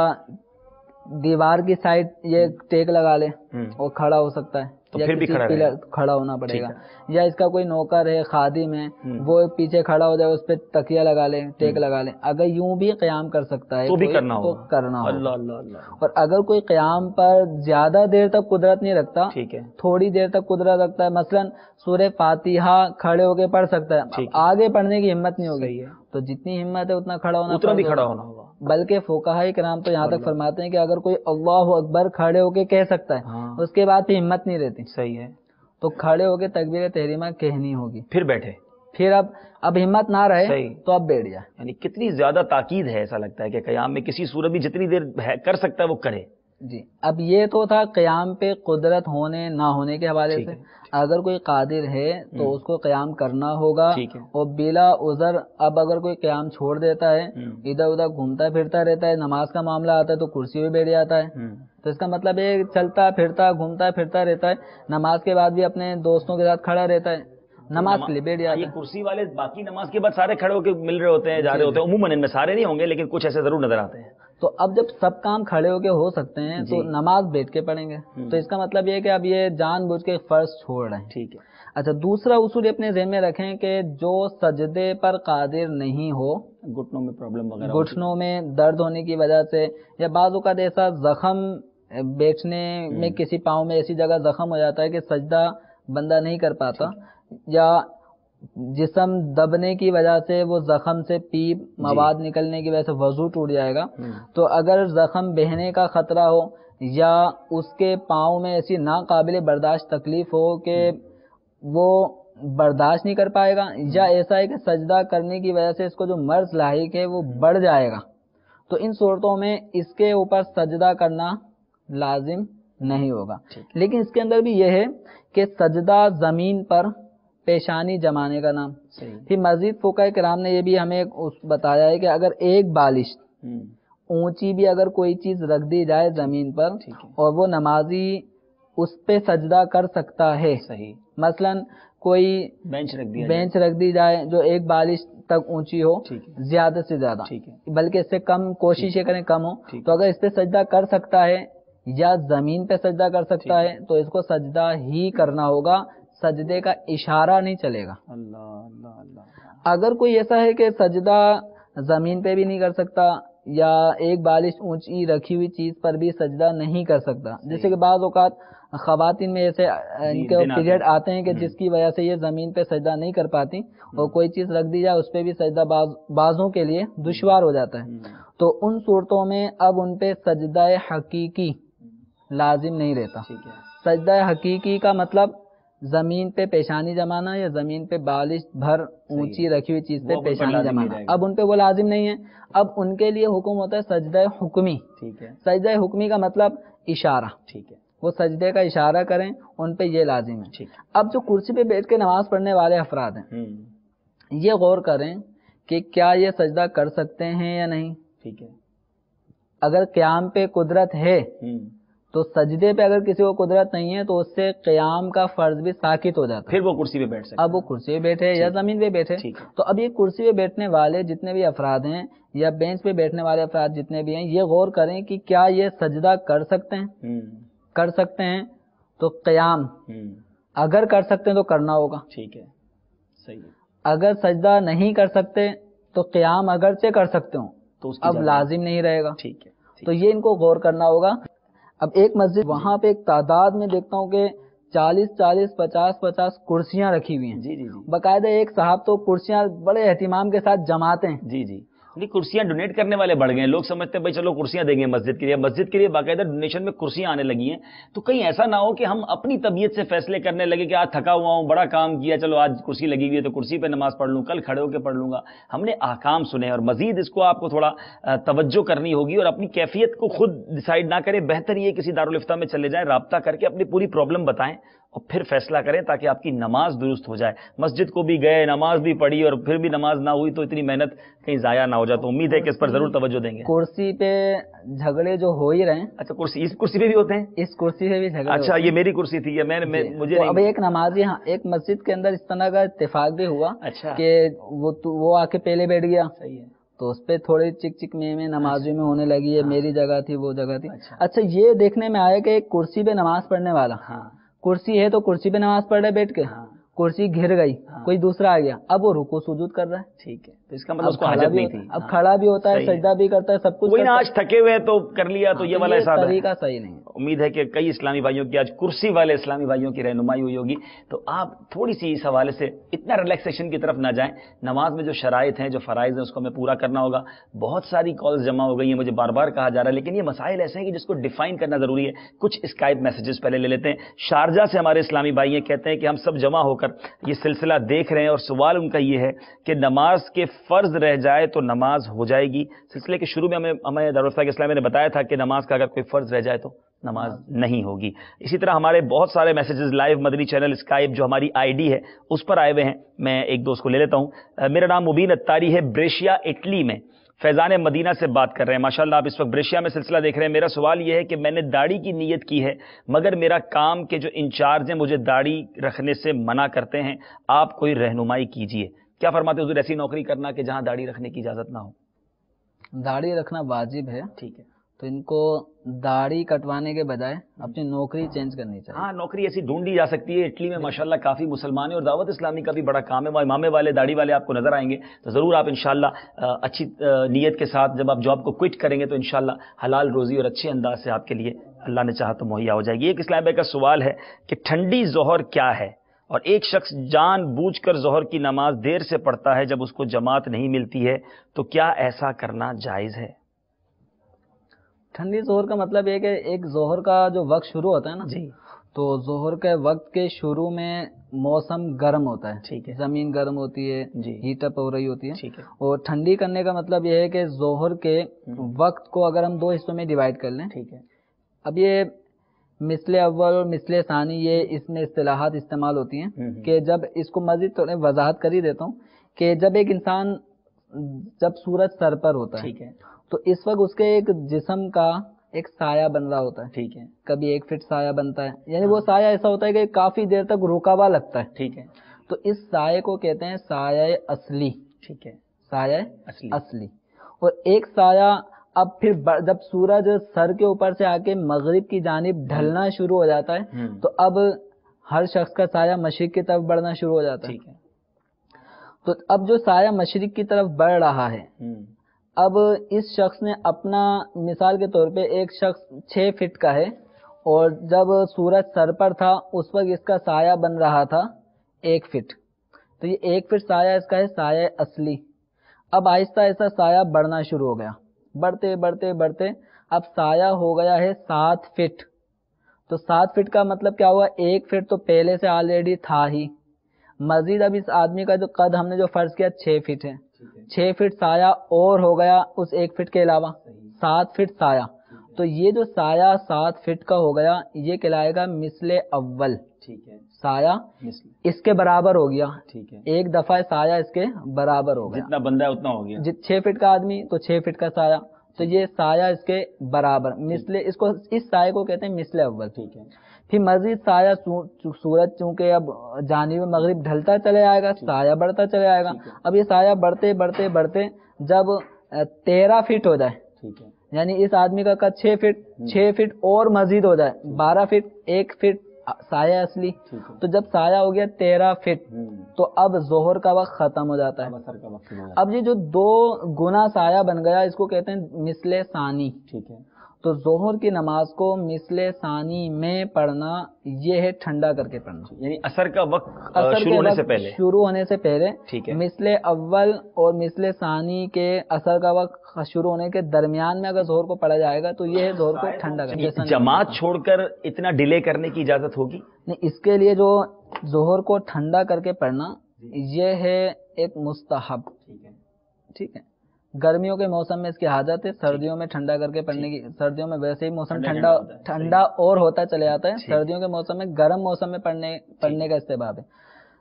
دیوار کی سائڈ یہ ٹیک لگا لے اور کھڑا ہو سکتا ہے, تو پھر بھی کھڑا ہونا پڑے گا. یا اس کا کوئی نوکر ہے, خادم ہے, وہ پیچھے کھڑا ہو جائے, اس پہ تکیہ لگا لے, ٹیک لگا لے. اگر یوں بھی قیام کر سکتا ہے تو بھی کرنا ہوگا. اور اگر کوئی قیام پر زیادہ دیر تک قدرت نہیں رکھتا, ٹھیک ہے, تھوڑی دیر تک قدرت رکھتا ہے, مثلا سورہ فاتحہ کھڑے ہو کے پڑھ سکتا ہے, آگے پڑھنے کی ہمت نہیں ہوگی, تو جتنی ہمت ہے اتنا کھڑا ہونا. بلکہ فقہاء کرام تو یہاں تک فرماتے ہیں کہ اگر کوئی اللہ اکبر کھڑے ہو کے کہہ سکتا ہے, اس کے بعد بھی ہمت نہیں رہتی, صحیح ہے, تو کھڑے ہو کے تکبیر تحریمہ کہنی ہوگی. پھر بیٹھے, پھر اب ہمت نہ رہے تو اب بیٹھ جائے. یعنی کتنی زیادہ تاکید ہے, ایسا لگتا ہے کہ قیام میں کسی صورت بھی جتنی دیر کر سکتا ہے وہ کرے. جی, اب یہ تو تھا قیام پہ قدرت ہونے نہ ہونے کے حوالے سے. اگر کوئی قادر ہے تو اس کو قیام کرنا ہوگا, اور بلا عذر اب اگر کوئی قیام چھوڑ دیتا ہے, ادھر ادھر گھومتا پھرتا رہتا ہے, نماز کا معاملہ آتا ہے تو کرسی پہ بیٹھ جاتا ہے, تو اس کا مطلب یہ چلتا پھرتا گھومتا پھرتا رہتا ہے, نماز کے بعد بھی اپنے دوستوں کے ساتھ کھڑا رہتا ہے, نماز کے لیے بیٹھ جاتا ہے. یہ کرسی والے باقی نماز کے بعد سارے کھڑے ہو کے مل رہے ہوتے ہیں, جا رہے ہوتے ہیں, عموماً ان میں سارے نہیں ہوں گے لیکن کچھ ایسے ضرور نظر آتے ہیں. تو اب جب سب کام کھڑے ہو کے ہو سکتے ہیں تو نماز بیٹھ کے پڑھیں گے, تو اس کا مطلب یہ ہے کہ اب یہ جان بوجھ کے فرض چھوڑ رہے ہیں. ٹھیک ہے. اچھا, دوسرا اصول اپنے ذہن میں رکھیں کہ جو سجدے پر قادر نہیں ہو, گھٹنوں میں پرابلم وغیرہ, گھٹنوں میں درد ہونے کی وجہ سے, یا بعض اوقات ایسا زخم بیٹھنے میں کسی پاؤں میں ایسی جگہ زخم ہو جاتا ہے کہ سجدہ بندہ نہیں کر پاتا, یا جسم دبنے کی وجہ سے وہ زخم سے پیپ مواد نکلنے کی وجہ سے وضو ٹوٹ جائے گا. تو اگر زخم بہنے کا خطرہ ہو, یا اس کے پاؤں میں ایسی ناقابل برداشت تکلیف ہو کہ وہ برداشت نہیں کر پائے گا, یا ایسا ہے کہ سجدہ کرنے کی وجہ سے اس کو جو مرض لاحق ہے وہ بڑھ جائے گا, تو ان صورتوں میں اس کے اوپر سجدہ کرنا لازم نہیں ہوگا. لیکن اس کے اندر بھی یہ ہے کہ سجدہ زمین پر پیشانی جمانے کا نام. پھر مزید فقہاء کرام نے یہ بھی ہمیں بتایا ہے کہ اگر ایک بالش اونچی بھی اگر کوئی چیز رکھ دی جائے زمین پر اور وہ نمازی اس پہ سجدہ کر سکتا ہے, مثلا کوئی بینچ رکھ دی جائے جو ایک بالش تک اونچی ہو, زیادہ سے زیادہ, بلکہ اس سے کم کوشش کریں کم ہو, تو اگر اس پہ سجدہ کر سکتا ہے یا زمین پہ سجدہ کر سکتا ہے تو اس کو سجدہ ہی کرنا ہوگا, سجدے کا اشارہ نہیں چلے گا. اگر کوئی ایسا ہے کہ سجدہ زمین پہ بھی نہیں کر سکتا یا ایک بالش اونچی رکھی ہوئی چیز پر بھی سجدہ نہیں کر سکتا, جیسے کہ بعض اوقات خواتین میں ایسے ان کے پیریڈ آتے ہیں کہ جس کی وجہ سے یہ زمین پہ سجدہ نہیں کر پاتی اور کوئی چیز رکھ دی جائے اس پہ بھی سجدہ بعضوں کے لیے دشوار ہو جاتا ہے، تو ان صورتوں میں اب ان پہ سجدہ حقیقی لازم نہیں رہتا۔ سجدہ حقیقی کا مطلب زمین پہ پیشانی جمانا یا زمین پہ بالش بھر اونچی رکھی ہوئی چیز پہ پیشانی جمانا، اب ان پہ وہ لازم نہیں ہے۔ اب ان کے لیے حکم ہوتا ہے سجدہ حکمی۔ سجدہ حکمی کا مطلب اشارہ، وہ سجدے کا اشارہ کریں، ان پہ یہ لازم ہے۔ اب جو کرسی پہ بیٹھ کے نماز پڑھنے والے افراد ہیں یہ غور کریں کہ کیا یہ سجدہ کر سکتے ہیں یا نہیں۔ اگر قیام پہ قدرت ہے تو سجدے پہ اگر کسی کو قدرت نہیں ہے تو اس سے قیام کا فرض بھی ساقط ہو جاتا ہے، پھر وہ کرسی پہ بیٹھ سکتے، اب وہ کرسی پہ بیٹھے یا زمین پہ بیٹھے۔ تو اب یہ کرسی پہ بیٹھنے والے جتنے بھی افراد ہیں یا بینچ پہ بیٹھنے والے افراد جتنے بھی ہیں یہ غور کریں کہ کیا یہ سجدہ کر سکتے ہیں۔ کر سکتے ہیں تو قیام اگر کر سکتے ہیں تو کرنا ہوگا، ٹھیک ہے، صحیح۔ اگر سجدہ نہیں کر سکتے تو قیام اگرچہ کر سکتے ہوں تو اب لازم نہیں رہے گا، ٹھیک ہے۔ تو یہ ان کو غور کرنا ہوگا۔ اب ایک مسجد وہاں پہ ایک تعداد میں دیکھتا ہوں کہ 40 50 کرسیاں رکھی ہوئی ہیں، جی، باقاعدہ ایک صاحب تو کرسیاں بڑے اہتمام کے ساتھ جماتے ہیں۔ جی، کرسیاں ڈونیٹ کرنے والے بڑھ گئے ہیں، لوگ سمجھتے ہیں بھائی چلو کرسیاں دیں گے مسجد کے لیے باقاعدہ ڈونیشن میں کرسیاں آنے لگی ہیں۔ تو کہیں ایسا نہ ہو کہ ہم اپنی طبیعت سے فیصلے کرنے لگے کہ آج تھکا ہوا ہوں، بڑا کام کیا، چلو آج کرسی لگی ہوئی ہے تو کرسی پہ نماز پڑھ لوں، کل کھڑے ہو کے پڑھ لوں گا۔ ہم نے احکام سنے اور مزید اس کو آپ کو تھوڑا توجہ کرنی ہوگی اور اپنی کیفیت کو خود ڈیسائیڈ نہ کریں، بہتر یہ کسی دارالفتہ میں چلے جائیں، رابطہ کر کے اپنی پوری پرابلم بتائیں اور پھر فیصلہ کریں تاکہ آپ کی نماز درست ہو جائے۔ مسجد کو بھی گئے، نماز بھی پڑھی اور پھر بھی نماز نہ ہوئی تو اتنی محنت کہیں ضائع نہ ہو جائے۔ تو امید ہے کہ اس پر ضرور توجہ دیں گے۔ کرسی پہ جھگڑے جو ہو ہی رہے ہیں، اچھا اس کرسی پہ بھی ہوتے ہیں؟ اس کرسی پہ بھی جھگڑے، اچھا یہ میری کرسی تھی، مجھے اب ایک نمازی ایک مسجد کے اندر اس طرح کا اتفاق بھی ہوا کہ وہ آ کے پہلے بیٹھ گیا، تو اس پہ تھوڑی چک میں نمازیوں میں ہونے لگی ہے، میری جگہ تھی وہ جگہ تھی۔ اچھا یہ دیکھنے میں آیا کہ ایک کرسی پہ نماز پڑھنے والا، کرسی ہے تو کرسی پہ نماز پڑھ رہے بیٹھ کے، کرسی گر گئی، کوئی دوسرا آ گیا، اب وہ رکوع سجود کر رہا ہے، ٹھیک ہے، تو اس کا مطلب اس کو حاجت نہیں تھی، اب کھڑا بھی ہوتا ہے، سجدہ بھی کرتا ہے، سب کچھ، کوئی نہ آج تھکے ہوئے تو کر لیا، تو یہ والا حساب ہے، طریقہ صحیح نہیں۔ امید ہے کہ کئی اسلامی بھائیوں کی آج کرسی والے اسلامی بھائیوں کی رہنمائی ہوئی ہوگی، تو آپ تھوڑی سی اس حوالے سے اتنا ریلیکسیشن کی طرف نہ جائیں۔ نماز میں جو شرائط ہیں، جو فرائض ہیں، اس کو ہمیں پورا کرنا ہوگا۔ بہت ساری کالز جمع ہو گئی ہیں، مجھے بار بار کہا جا رہا ہے، لیکن یہ مسائل ایسے ہیں کہ جس کو ڈیفائن کرنا ضروری ہے۔ کچھ اسکائپ میسیجز پہلے لے لیتے ہیں۔ شارجہ سے ہمارے اسلامی بھائی ہیں، کہتے ہیں کہ ہم سب جمع ہو کر یہ سلسلہ دیکھ رہے ہیں اور سوال ان کا یہ ہے کہ نماز کے فرض رہ جائے تو نماز ہو جائے گی۔ سلسلے کے شروع میں ہمیں دارالفتہ اسلامیہ نے بتایا تھا کہ نماز کا اگر کوئی فرض رہ جائے تو نماز نہیں ہوگی۔ اسی طرح ہمارے بہت سارے میسیجز لائیو مدنی چینل اسکائپ جو ہماری آئی ڈی ہے اس پر آئے ہوئے ہیں، میں ایک دو اس کو لے لیتا ہوں۔ میرا نام مبین اتاری ہے، بریشیا اٹلی میں فیضان مدینہ سے بات کر رہے ہیں۔ ماشاءاللہ آپ اس وقت بریشیا میں سلسلہ دیکھ رہے ہیں۔ میرا سوال یہ ہے کہ میں نے داڑھی کی نیت کی ہے مگر میرا کام کے جو انچارج ہیں مجھے داڑھی رکھنے سے منع کرتے ہیں، آپ کوئی رہنمائی کیجیے۔ کیا فرماتے حضور ایسی نوکری کرنا کہ جہاں داڑھی رکھنے کی اجازت نہ ہو؟ داڑھی رکھنا واجب ہے، ٹھیک ہے، تو ان کو داڑھی کٹوانے کے بجائے اپنی نوکری چینج کرنی چاہیے۔ ہاں نوکری ایسی ڈھونڈی جا سکتی ہے۔ اٹلی میں ماشاءاللہ کافی مسلمان ہیں اور دعوت اسلامی کا بھی بڑا کام ہے، وہ امامے والے داڑھی والے آپ کو نظر آئیں گے، تو ضرور آپ انشاءاللہ اچھی نیت کے ساتھ جب آپ جاب کو کوئٹ کریں گے تو انشاءاللہ حلال روزی اور اچھے انداز سے آپ کے لیے اللہ نے چاہا تو مہیا ہو جائے گی۔ ایک اسلام بھائی کا سوال ہے کہ ٹھنڈی ظہر کیا ہے، اور ایک شخص جان بوجھ کر ظہر کی نماز دیر سے پڑھتا ہے جب اس کو جماعت نہیں ملتی ہے تو کیا ایسا کرنا جائز ہے؟ ٹھنڈی ظہر کا مطلب یہ کہ ایک ظہر کا جو وقت شروع ہوتا ہے نا جی، تو ظہر کے وقت کے شروع میں موسم گرم ہوتا ہے، ٹھیک ہے، زمین گرم ہوتی ہے، جی، ہیٹ اپ ہو رہی ہوتی ہے، ٹھیک ہے، اور ٹھنڈی کرنے کا مطلب یہ ہے کہ ظہر کے وقت کو اگر ہم دو حصوں میں ڈیوائڈ کر لیں، ٹھیک ہے، اب یہ مثل اول اور مثل ثانی یہ اس میں اصطلاحات استعمال ہوتی ہیں کہ جب اس کو مزید تھوڑے وضاحت کر ہی دیتا ہوں کہ جب ایک انسان جب سورج سر پر ہوتا ہے ٹھیک ہے، تو اس وقت اس کے ایک جسم کا ایک سایہ بن رہا ہوتا ہے، ٹھیک ہے، کبھی 1 فٹ سایہ بنتا ہے، یعنی وہ سایہ ایسا ہوتا ہے کہ کافی دیر تک رکا ہوا لگتا ہے، ٹھیک ہے، تو اس سایہ کو کہتے ہیں سایہ اصلی، ٹھیک ہے، سایہ اصلی۔ اور ایک سایہ اب پھر جب سورج سر کے اوپر سے آ کے مغرب کی جانب ڈھلنا شروع ہو جاتا ہے تو اب ہر شخص کا سایہ مشرق کی طرف بڑھنا شروع ہو جاتا ہے، تو اب جو سایہ مشرق کی طرف بڑھ رہا ہے، اب اس شخص نے اپنا مثال کے طور پہ ایک شخص 6 فٹ کا ہے اور جب سورج سر پر تھا اس وقت اس کا سایہ بن رہا تھا 1 فٹ. تو یہ 1 فٹ سایہ اس کا ہے سایہ اصلی. اب آہستہ آہستہ سایہ بڑھنا شروع ہو گیا, بڑھتے بڑھتے بڑھتے اب سایہ ہو گیا ہے 7 فٹ. تو 7 فٹ کا مطلب کیا ہوا, 1 فٹ تو پہلے سے آلریڈی تھا ہی, مزید اب اس آدمی کا جو قد ہم نے جو فرض کیا 6 فٹ ہے, 6 فٹ سایہ اور ہو گیا اس 1 فٹ کے علاوہ 7 فٹ سایہ. تو یہ جو سایہ 7 فٹ کا ہو گیا یہ کہلائے گا مثل اول. ٹھیک ہے, سایہ اس کے برابر ہو گیا, ٹھیک ہے, ایک دفعہ سایہ اس کے برابر ہو گیا. جتنا بندہ ہے اتنا ہو گیا. 6 فٹ کا آدمی تو 6 فٹ کا سایہ, تو یہ سایہ اس کے برابر مثل, اس کو اس سایہ کو کہتے ہیں مثل اول. ٹھیک ہے, پھر مزید سایہ سورج چونکہ اب جانب مغرب ڈھلتا چلے آئے گا, سایہ بڑھتا چلے آئے گا. اب یہ سایہ بڑھتے بڑھتے بڑھتے جب 13 فٹ ہو جائے, ٹھیک ہے, یعنی اس آدمی کا قد 6 فٹ اور مزید ہو جائے 12 فٹ, 1 فٹ سایہ اصلی. تو جب سایہ ہو گیا 13 فٹ تو اب ظہر کا وقت ختم ہو جاتا ہے. اب یہ جو 2 گنا سایہ بن گیا اس کو کہتے ہیں مثل ثانی. ٹھیک ہے, تو ظہر کی نماز کو مثل ثانی میں پڑھنا یہ ہے ٹھنڈا کر کے پڑھنا, یعنی اثر کا وقت اثر شروع ہونے سے پہلے, شروع ہونے سے پہلے. ٹھیک ہے, مثل اول اور مثل ثانی کے اثر کا وقت شروع ہونے کے درمیان میں اگر ظہر کو پڑھا جائے گا تو یہ ہے ظہر کو ٹھنڈا کرنا. جماعت چھوڑ کر اتنا ڈیلے کرنے کی اجازت ہوگی نہیں, اس کے لیے جو ظہر کو ٹھنڈا کر کے پڑھنا یہ ہے ایک مستحب. ٹھیک ہے, گرمیوں کے موسم میں اس کی حاجت ہے, سردیوں میں ٹھنڈا کر کے پڑھنے کی. سردیوں میں ویسے ہی موسم ٹھنڈا اور ہوتا چلے جاتا ہے, سردیوں کے موسم میں گرم موسم میں پڑھنے کا استحباب ہے.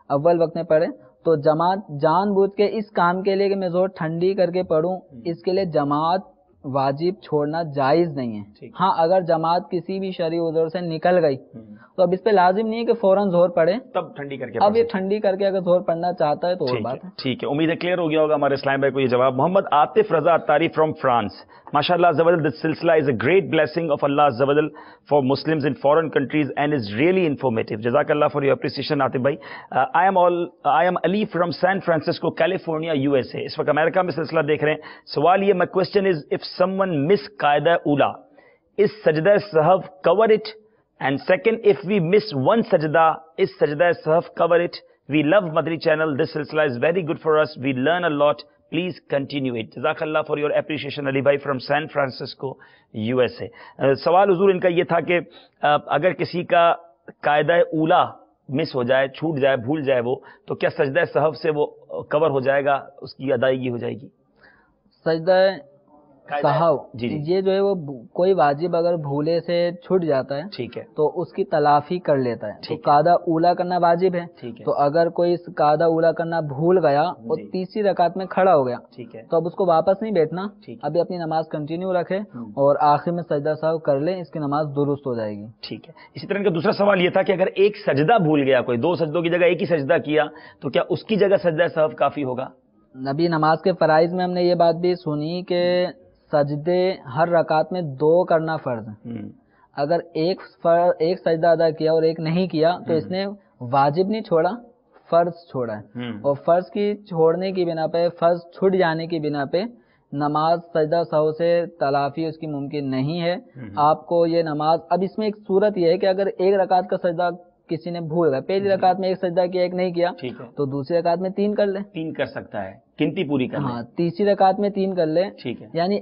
اول وقت میں پڑھے تو جماعت جان بوجھ کے اس کام کے لیے کہ میں زور ٹھنڈی کر کے پڑھوں, اس کے لیے جماعت واجب چھوڑنا جائز نہیں ہے. ہاں اگر جماعت کسی بھی شرعی عذر سے نکل گئی تو اب اس پہ لازم نہیں ہے کہ فوراً زہر پڑھے, تب ٹھنڈی کر کے. اب یہ ٹھنڈی کر کے اگر زہر پڑھنا چاہتا ہے تو اور بات ہے. ٹھیک ہے, امید ہے کلیئر ہو گیا ہوگا ہمارے اسلام بھائی کو یہ جواب. Muhammad Atif Raza Attari from France. MashaAllah Azza wa Jal, this silsila is a great blessing of Allah Azza wa Jal for Muslims in foreign countries and is really informative. Jazakallah for your appreciation, Atif bhai. I am Ali from San Francisco, California, USA. اس وقت امریکہ میں سلسلہ دیکھ رہے ہیں. سوال یہ, my question is, if someone miss قاعدہ اولا, is sajda sahv cover it? And second, if we miss one sajda, is sajda sahv cover it? We love Madri channel. This silsila is very good for us. We learn a lot. Please continue it. Jazakallah for your appreciation, Ali bhai from San Francisco, USA. سوال حضور ان کا یہ تھا کہ اگر کسی کا قاعدہ اولا مس ہو جائے, چھوٹ جائے, بھول جائے وہ, تو کیا سجدہ سہو سے وہ کور ہو جائے گا, اس کی ادائیگی ہو جائے گی؟ سجدہ سہو یہ جو ہے وہ کوئی واجب اگر بھولے سے چھوٹ جاتا ہے, ٹھیک ہے, تو اس کی تلافی کر لیتا ہے. تو قاعدہ اولا کرنا واجب ہے, تو اگر کوئی قاعدہ اولا کرنا بھول گیا اور تیسری رکعت میں کھڑا ہو گیا, ٹھیک ہے, تو اب اس کو واپس نہیں بیٹھنا, ابھی اپنی نماز کنٹینیو رکھے اور آخر میں سجدہ سہو کر لے, اس کی نماز درست ہو جائے گی. ٹھیک ہے. اسی طرح کا دوسرا سوال یہ تھا کہ اگر ایک سجدہ بھول گیا, کوئی 2 سجدوں کی جگہ ایک ہی سجدہ کیا, تو کیا اس کی جگہ سجدہ سہو کافی ہوگا؟ نبی نماز کے فرائض میں ہم نے یہ بات بھی سنی کہ سجدے ہر رکعت میں 2 کرنا فرض ہے. اگر ایک سجدہ ادا کیا اور ایک نہیں کیا تو اس نے واجب نہیں چھوڑا, فرض چھوڑا ہے. اور فرض کی چھوڑنے کی بنا پہ, فرض چھوٹ جانے کی بنا پہ نماز سجدہ سہو سے تلافی اس کی ممکن نہیں ہے. آپ کو یہ نماز, اب اس میں ایک صورت یہ ہے کہ اگر ایک رکعت کا سجدہ کسی نے بھول گیا, پہلی رکعت میں ایک سجدہ کیا ایک نہیں کیا, تو دوسری رکعت میں 3 کر لے. 3 کر سکتا ہے, گنتی پوری کر لے. ہاں, تیسری رکعت میں 3 کر لے. ٹھیک ہے, یعنی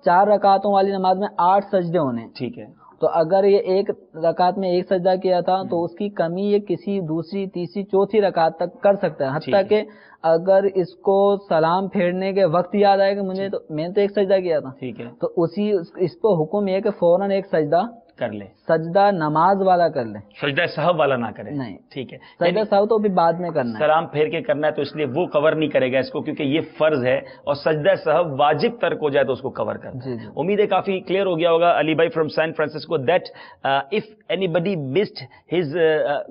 4 رکعتوں والی نماز میں 8 سجدے ہونے. ٹھیک ہے. تو اگر یہ ایک رکعت میں ایک سجدہ کیا تھا تو اس کی کمی یہ کسی دوسری, تیسری, چوتھی رکعت تک کر سکتا ہے. حتیٰ کہ اگر اس کو سلام پھیرنے کے وقت یاد آئے کہ میں نے تو ایک سجدہ کیا تھا, ٹھیک ہے, تو اس کو حکم یہ ہے کہ فوراً ایک سجدہ کر لے, سجدہ نماز والا کر لے, سجدہ سہو والا نہ کرے. نہیں, ٹھیک ہے, سجدہ سہو تو بھی بعد میں کرنا ہے, سلام پھیر کے کرنا ہے, تو اس لیے وہ کور نہیں کرے گا اس کو, کیونکہ یہ فرض ہے, اور سجدہ سہو واجب ترک ہو جائے تو اس کو کور کرنا ہے. امید ہے کافی کلیئر ہو گیا ہوگا علی بھائی from San Francisco, that if anybody missed his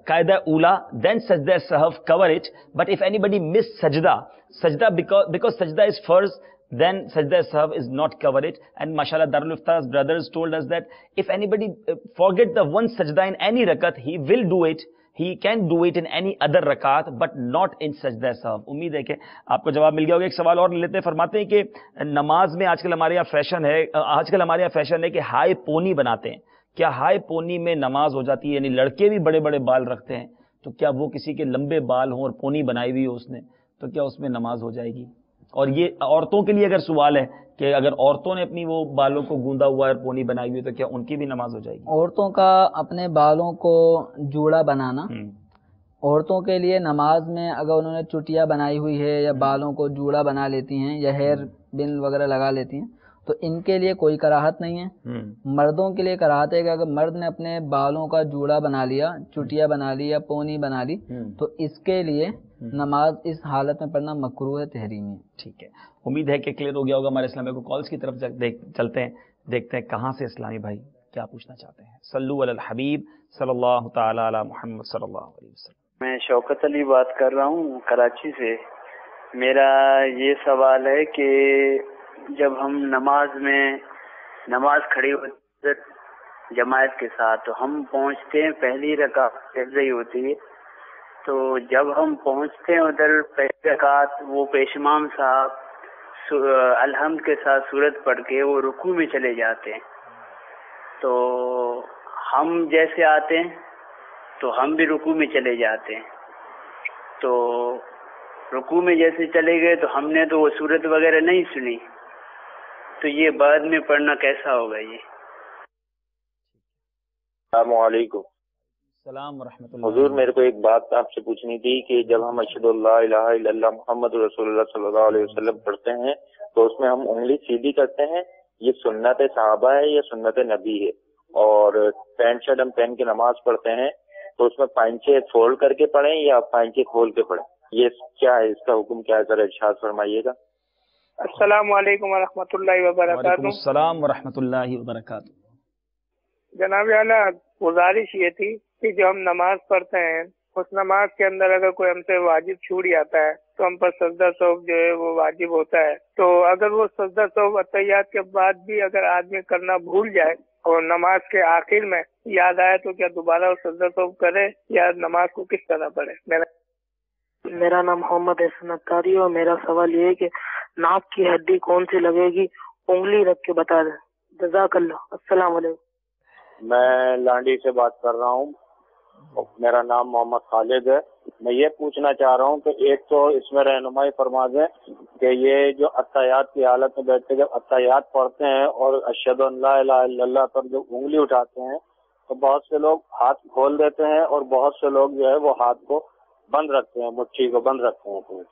قاعدہ اولا دین سجدہ سہو cover it, but if anybody miss سجدہ because sajda is first, then sajda sahw is not cover it. And mashallah Darul Iftar's brothers told us that if anybody forget the one sajda in any rakat, he will do it. He can do it in any other rakat, but not in sajda sahw. امید ہے کہ آپ کو جواب مل گیا ہوگا. ایک سوال اور لیتے ہیں. فرماتے ہیں کہ نماز میں آج کل ہمارے یہاں فیشن ہے کہ ہائی پونی بناتے ہیں. کیا ہائے پونی میں نماز ہو جاتی ہے؟ یعنی لڑکے بھی بڑے بڑے بال رکھتے ہیں تو کیا وہ کسی کے لمبے بال ہوں اور پونی بنائی ہوئی ہو اس نے تو کیا اس میں نماز ہو جائے گی؟ اور یہ عورتوں کے لیے اگر سوال ہے کہ اگر عورتوں نے اپنی وہ بالوں کو گوندا ہوا ہے اور پونی بنائی ہوئی ہے تو کیا ان کی بھی نماز ہو جائے گی؟ عورتوں کا اپنے بالوں کو جوڑا بنانا، عورتوں کے لیے نماز میں اگر انہوں نے چٹیا بنائی ہوئی ہے یا بالوں کو جوڑا بنا لیتی ہیں یا ہیئر بن وغیرہ لگا لیتی ہیں تو ان کے لیے کوئی کراہت نہیں ہے۔ مردوں کے لیے کراہت ہے کہ اگر مرد نے اپنے بالوں کا جوڑا بنا لیا، چٹیا بنا لی یا پونی بنا لی تو اس کے لیے نماز اس حالت میں پڑھنا مکروہ ہے، تحریمی ہے۔ ٹھیک ہے، امید ہے کہ کلیئر ہو گیا ہوگا ہمارے اسلامی کو کالز کی طرف چلتے ہیں، دیکھتے ہیں کہاں سے اسلامی بھائی کیا پوچھنا چاہتے ہیں۔ صلو علی الحبیب صلی اللہ تعالی علی محمد صلی اللہ علیہ وسلم۔ میں شوکت علی بات کر رہا ہوں کراچی سے۔ میرا یہ سوال ہے کہ جب ہم نماز کھڑی ہوتی ہے جماعت کے ساتھ تو ہم پہنچتے ہیں پہلی رکعت سجدہ ہی ہوتی ہے، تو جب ہم پہنچتے ہیں ادھر پہلی رکعت وہ پیشمام صاحب الحمد کے ساتھ سورت پڑھ کے وہ رکوع میں چلے جاتے ہیں، تو ہم جیسے آتے ہیں تو ہم بھی رکوع میں چلے جاتے ہیں، تو رکوع میں جیسے چلے گئے تو ہم نے تو وہ سورت وغیرہ نہیں سنی، تو یہ بعد میں پڑھنا کیسا ہوگا؟ یہ السلام علیکم۔ السلام ورحمۃ اللہ۔ حضور میرے کو ایک بات آپ سے پوچھنی تھی کہ جب ہم اشہد اللہ الہ الا اللہ محمد رسول اللہ صلی اللہ علیہ وسلم پڑھتے ہیں تو اس میں ہم انگلی سیدھی کرتے ہیں، یہ سنت صحابہ ہے یا سنت نبی ہے؟ اور پینٹ شرٹ ہم پہن کے نماز پڑھتے ہیں تو اس میں پائنچے فولڈ کر کے پڑھیں یا پائنچے کھول کے پڑھیں؟ یہ کیا ہے، اس کا حکم کیا ہے، ذرا ارشاد فرمائیے گا۔ السلام علیکم ورحمۃ اللہ وبرکاتہ۔ وعلیکم السلام ورحمۃ اللہ وبرکاتہ۔ جناب اعلیٰ، گزارش یہ تھی کہ جو ہم نماز پڑھتے ہیں اس نماز کے اندر اگر کوئی ہم سے واجب چھوٹ جاتا ہے تو ہم پر سجدہ سہو جو ہے وہ واجب ہوتا ہے، تو اگر وہ سجدہ سہو اتحیات کے بعد بھی اگر آدمی کرنا بھول جائے اور نماز کے آخر میں یاد آئے تو کیا دوبارہ وہ سجدہ سہو کرے یا نماز کو کس طرح پڑھے؟ میرا نام محمد احسن اتاری اور میرا سوال یہ ہے کہ ناک کی ہڈی کون سی لگے گی، انگلی رکھ کے بتا دیں، جزاک اللہ۔ السلام علیکم۔ میں لانڈی سے بات کر رہا ہوں، میرا نام محمد خالد ہے۔ میں یہ پوچھنا چاہ رہا ہوں کہ ایک تو اس میں رہنمائی فرما دیں کہ یہ جو اتحیات کی حالت میں بیٹھتے جب اتحیات پڑھتے ہیں اور اشہد ان لا الہ الا اللہ پر جو انگلی اٹھاتے ہیں تو بہت سے لوگ ہاتھ کھول دیتے ہیں اور بہت سے لوگ جو ہے وہ ہاتھ کو بند رکھتے ہیں، مٹھی کو بند رکھتے ہیں۔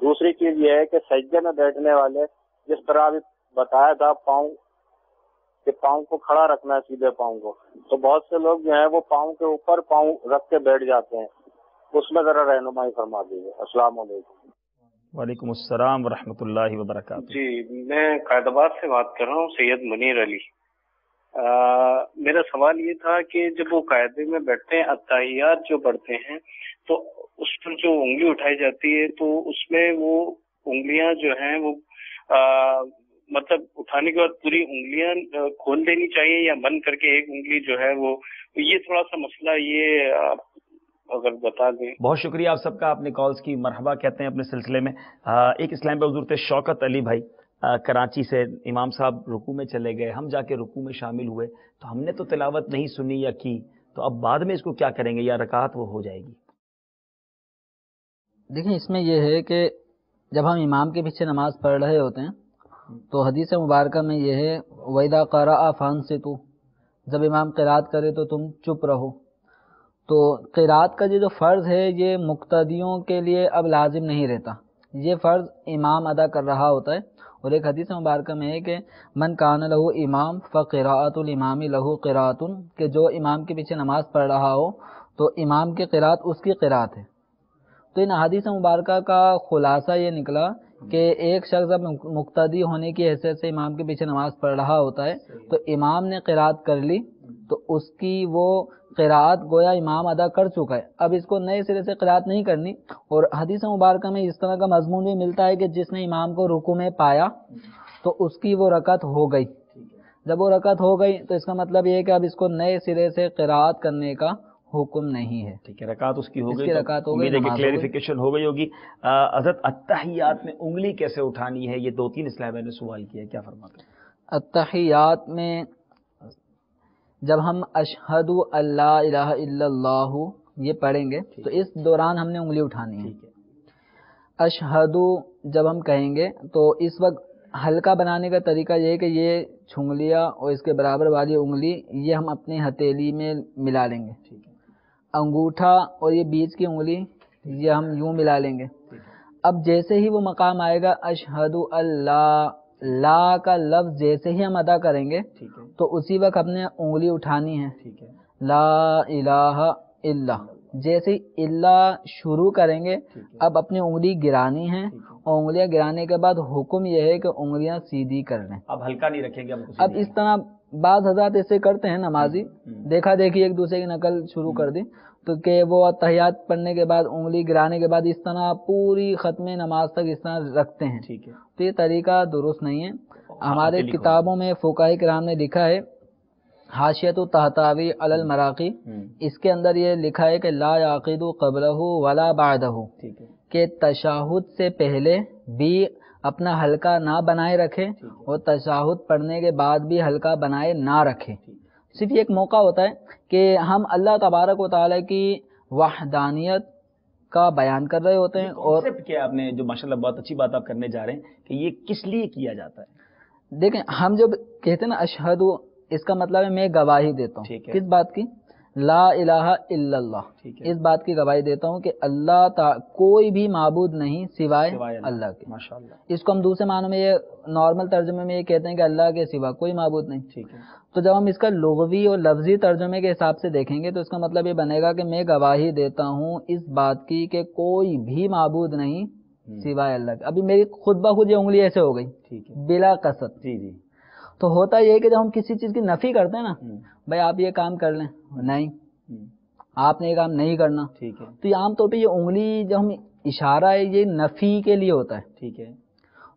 دوسری چیز یہ ہے کہ سجدے میں بیٹھنے والے جس طرح ابھی بتایا تھا پاؤں کو کھڑا رکھنا ہے، سیدھے پاؤں کو، تو بہت سے لوگ جو ہیں وہ پاؤں کے اوپر پاؤں رکھ کے بیٹھ جاتے ہیں، اس میں ذرا رہنمائی فرما دیجیے۔ السلام علیکم۔ وعلیکم السلام ورحمۃ اللہ وبرکاتہ۔ جی، میں قائد آباد سے بات کر رہا ہوں، سید منیر علی۔ میرا سوال یہ تھا کہ جب وہ قاعدے میں بیٹھتے ہیں اتحیات جو پڑھتے ہیں تو اس پر جو انگلی اٹھائی جاتی ہے تو اس میں وہ انگلیاں جو ہیں وہ مطلب اٹھانے کے بعد پوری انگلیاں کھول دینی چاہیے یا بند کر کے ایک انگلی جو ہے وہ، یہ تھوڑا سا مسئلہ یہ اگر بتا دیں۔ بہت شکریہ آپ سب کا، آپ نے کالز کی، مرحبا کہتے ہیں اپنے سلسلے میں۔ ایک اسلام پہ حضور تھے شوکت علی بھائی کراچی سے، امام صاحب رکوع میں چلے گئے، ہم جا کے رکوع میں شامل ہوئے تو ہم نے تو تلاوت نہیں سنی یا کی، تو اب بعد میں اس کو کیا کریں گے یا رکعت وہ ہو جائے گی؟ دیکھیں اس میں یہ ہے کہ جب ہم امام کے پیچھے نماز پڑھ رہے ہوتے ہیں تو حدیث مبارکہ میں یہ ہے وَإِذَا قَرَأَ فَانصِتُوا، جب امام قرات کرے تو تم چپ رہو۔ تو قرات کا یہ جو فرض ہے یہ مقتدیوں کے لیے اب لازم نہیں رہتا، یہ فرض امام ادا کر رہا ہوتا ہے۔ اور ایک حدیث مبارکہ میں ہے کہ من کان لہ امام فقراءۃ الامام لہ قراءۃ، کہ جو امام کے پیچھے نماز پڑھ رہا ہو تو امام کی قرات اس کی قرات ہے۔ تو ان حدیث مبارکہ کا خلاصہ یہ نکلا کہ ایک شخص اب مقتدی ہونے کی حیثیت سے امام کے پیچھے نماز پڑھ رہا ہوتا ہے تو امام نے قرات کر لی تو اس کی وہ قرات گویا امام ادا کر چکا ہے، اب اس کو نئے سرے سے قرات نہیں کرنی۔ اور حدیث مبارکہ میں اس طرح کا مضمون بھی ملتا ہے کہ جس نے امام کو رکوع میں پایا تو اس کی وہ رکعت ہو گئی، جب وہ رکعت ہو گئی تو اس کا مطلب یہ ہے کہ اب اس کو نئے سرے سے قرات کرنے کا حکم نہیں ہے۔ ٹھیک ہے، رکعت اس کی ہو گئی، رکعت ہو گئی، امید ہے کہ کلیریفیکیشن ہو گئی ہوگی۔ حضرت اتحیات میں انگلی کیسے اٹھانی ہے، یہ 2-3 اسلام نے سوال کیا ہے، کیا فرماتے ہیں؟ اتحیات میں جب ہم اشہد اللہ الہ الا اللہ یہ پڑھیں گے تو اس دوران ہم نے انگلی اٹھانی ہے. اشہد جب ہم کہیں گے تو اس وقت ہلکا بنانے کا طریقہ یہ ہے کہ یہ چھنگلیاں اور اس کے برابر والی انگلی یہ ہم اپنی ہتھیلی میں ملا لیں گے. انگوٹھا اور یہ بیچ کی انگلی یہ ہم یوں ملا لیں گے. اب جیسے ہی وہ مقام آئے گا اشہد اللہ، لا کا لفظ جیسے ہی ہم ادا کریں گے تو اسی وقت ہم نے انگلی اٹھانی ہے. لا الہ الا، جیسے ہی اللہ شروع کریں گے اب اپنی انگلی گرانی ہے، اور انگلیاں گرانے کے بعد حکم یہ ہے کہ انگلیاں سیدھی کر لیں. اب ہلکا نہیں رکھیں گے. اب اس طرح بعض حضرات ایسے کرتے ہیں نمازی، دیکھا دیکھی ایک دوسرے کی نقل شروع کر دی تو کہ وہ تحیات پڑھنے کے بعد انگلی گرانے کے بعد اس طرح پوری ختم نماز تک اس طرح رکھتے ہیں. تو یہ طریقہ درست نہیں ہے. ہمارے کتابوں میں فقہاء کرام نے لکھا ہے، حاشیۃ الطحطاوی علی المراقی، اس کے اندر یہ لکھا ہے کہ لا یعقد قبلہ ولا بعدہ، کہ تشہد سے پہلے بھی اپنا حلقہ نہ بنائے رکھے اور تشہد پڑھنے کے بعد بھی حلقہ بنائے نہ رکھے. صرف ایک موقع ہوتا ہے کہ ہم اللہ تبارک و تعالیٰ کی وحدانیت کا بیان کر رہے ہوتے ہیں. اور کانسیپٹ کیا آپ نے جو ماشاءاللہ بہت اچھی بات آپ کرنے جا رہے ہیں کہ یہ کس لیے کیا جاتا ہے؟ دیکھیں ہم جب کہتے ہیں نا اشہد، اس کا مطلب ہے میں گواہی دیتا ہوں. کس بات کی؟ لا الہ الا اللہ. اس بات کی گواہی دیتا ہوں کہ اللہ کوئی بھی معبود نہیں سوائے اللہ کے. ماشاءاللہ. اس کو ہم دوسرے معنوں میں یہ نارمل ترجمے میں یہ کہتے ہیں کہ اللہ کے سوا کوئی معبود نہیں. تو جب ہم اس کا لغوی اور لفظی ترجمے کے حساب سے دیکھیں گے تو اس کا مطلب یہ بنے گا کہ میں گواہی دیتا ہوں اس بات کی کہ کوئی بھی معبود نہیں سوائے اللہ کے. ابھی میری خود بخود یہ انگلی ایسے ہو گئی بلا قصد. تو ہوتا یہ ہے کہ جب ہم کسی چیز کی نفی کرتے ہیں نا، بھائی آپ یہ کام کر لیں، نہیں آپ نے یہ کام نہیں کرنا، تو یہ عام طور پہ یہ انگلی جب ہم اشارہ ہے یہ نفی کے لیے ہوتا ہے.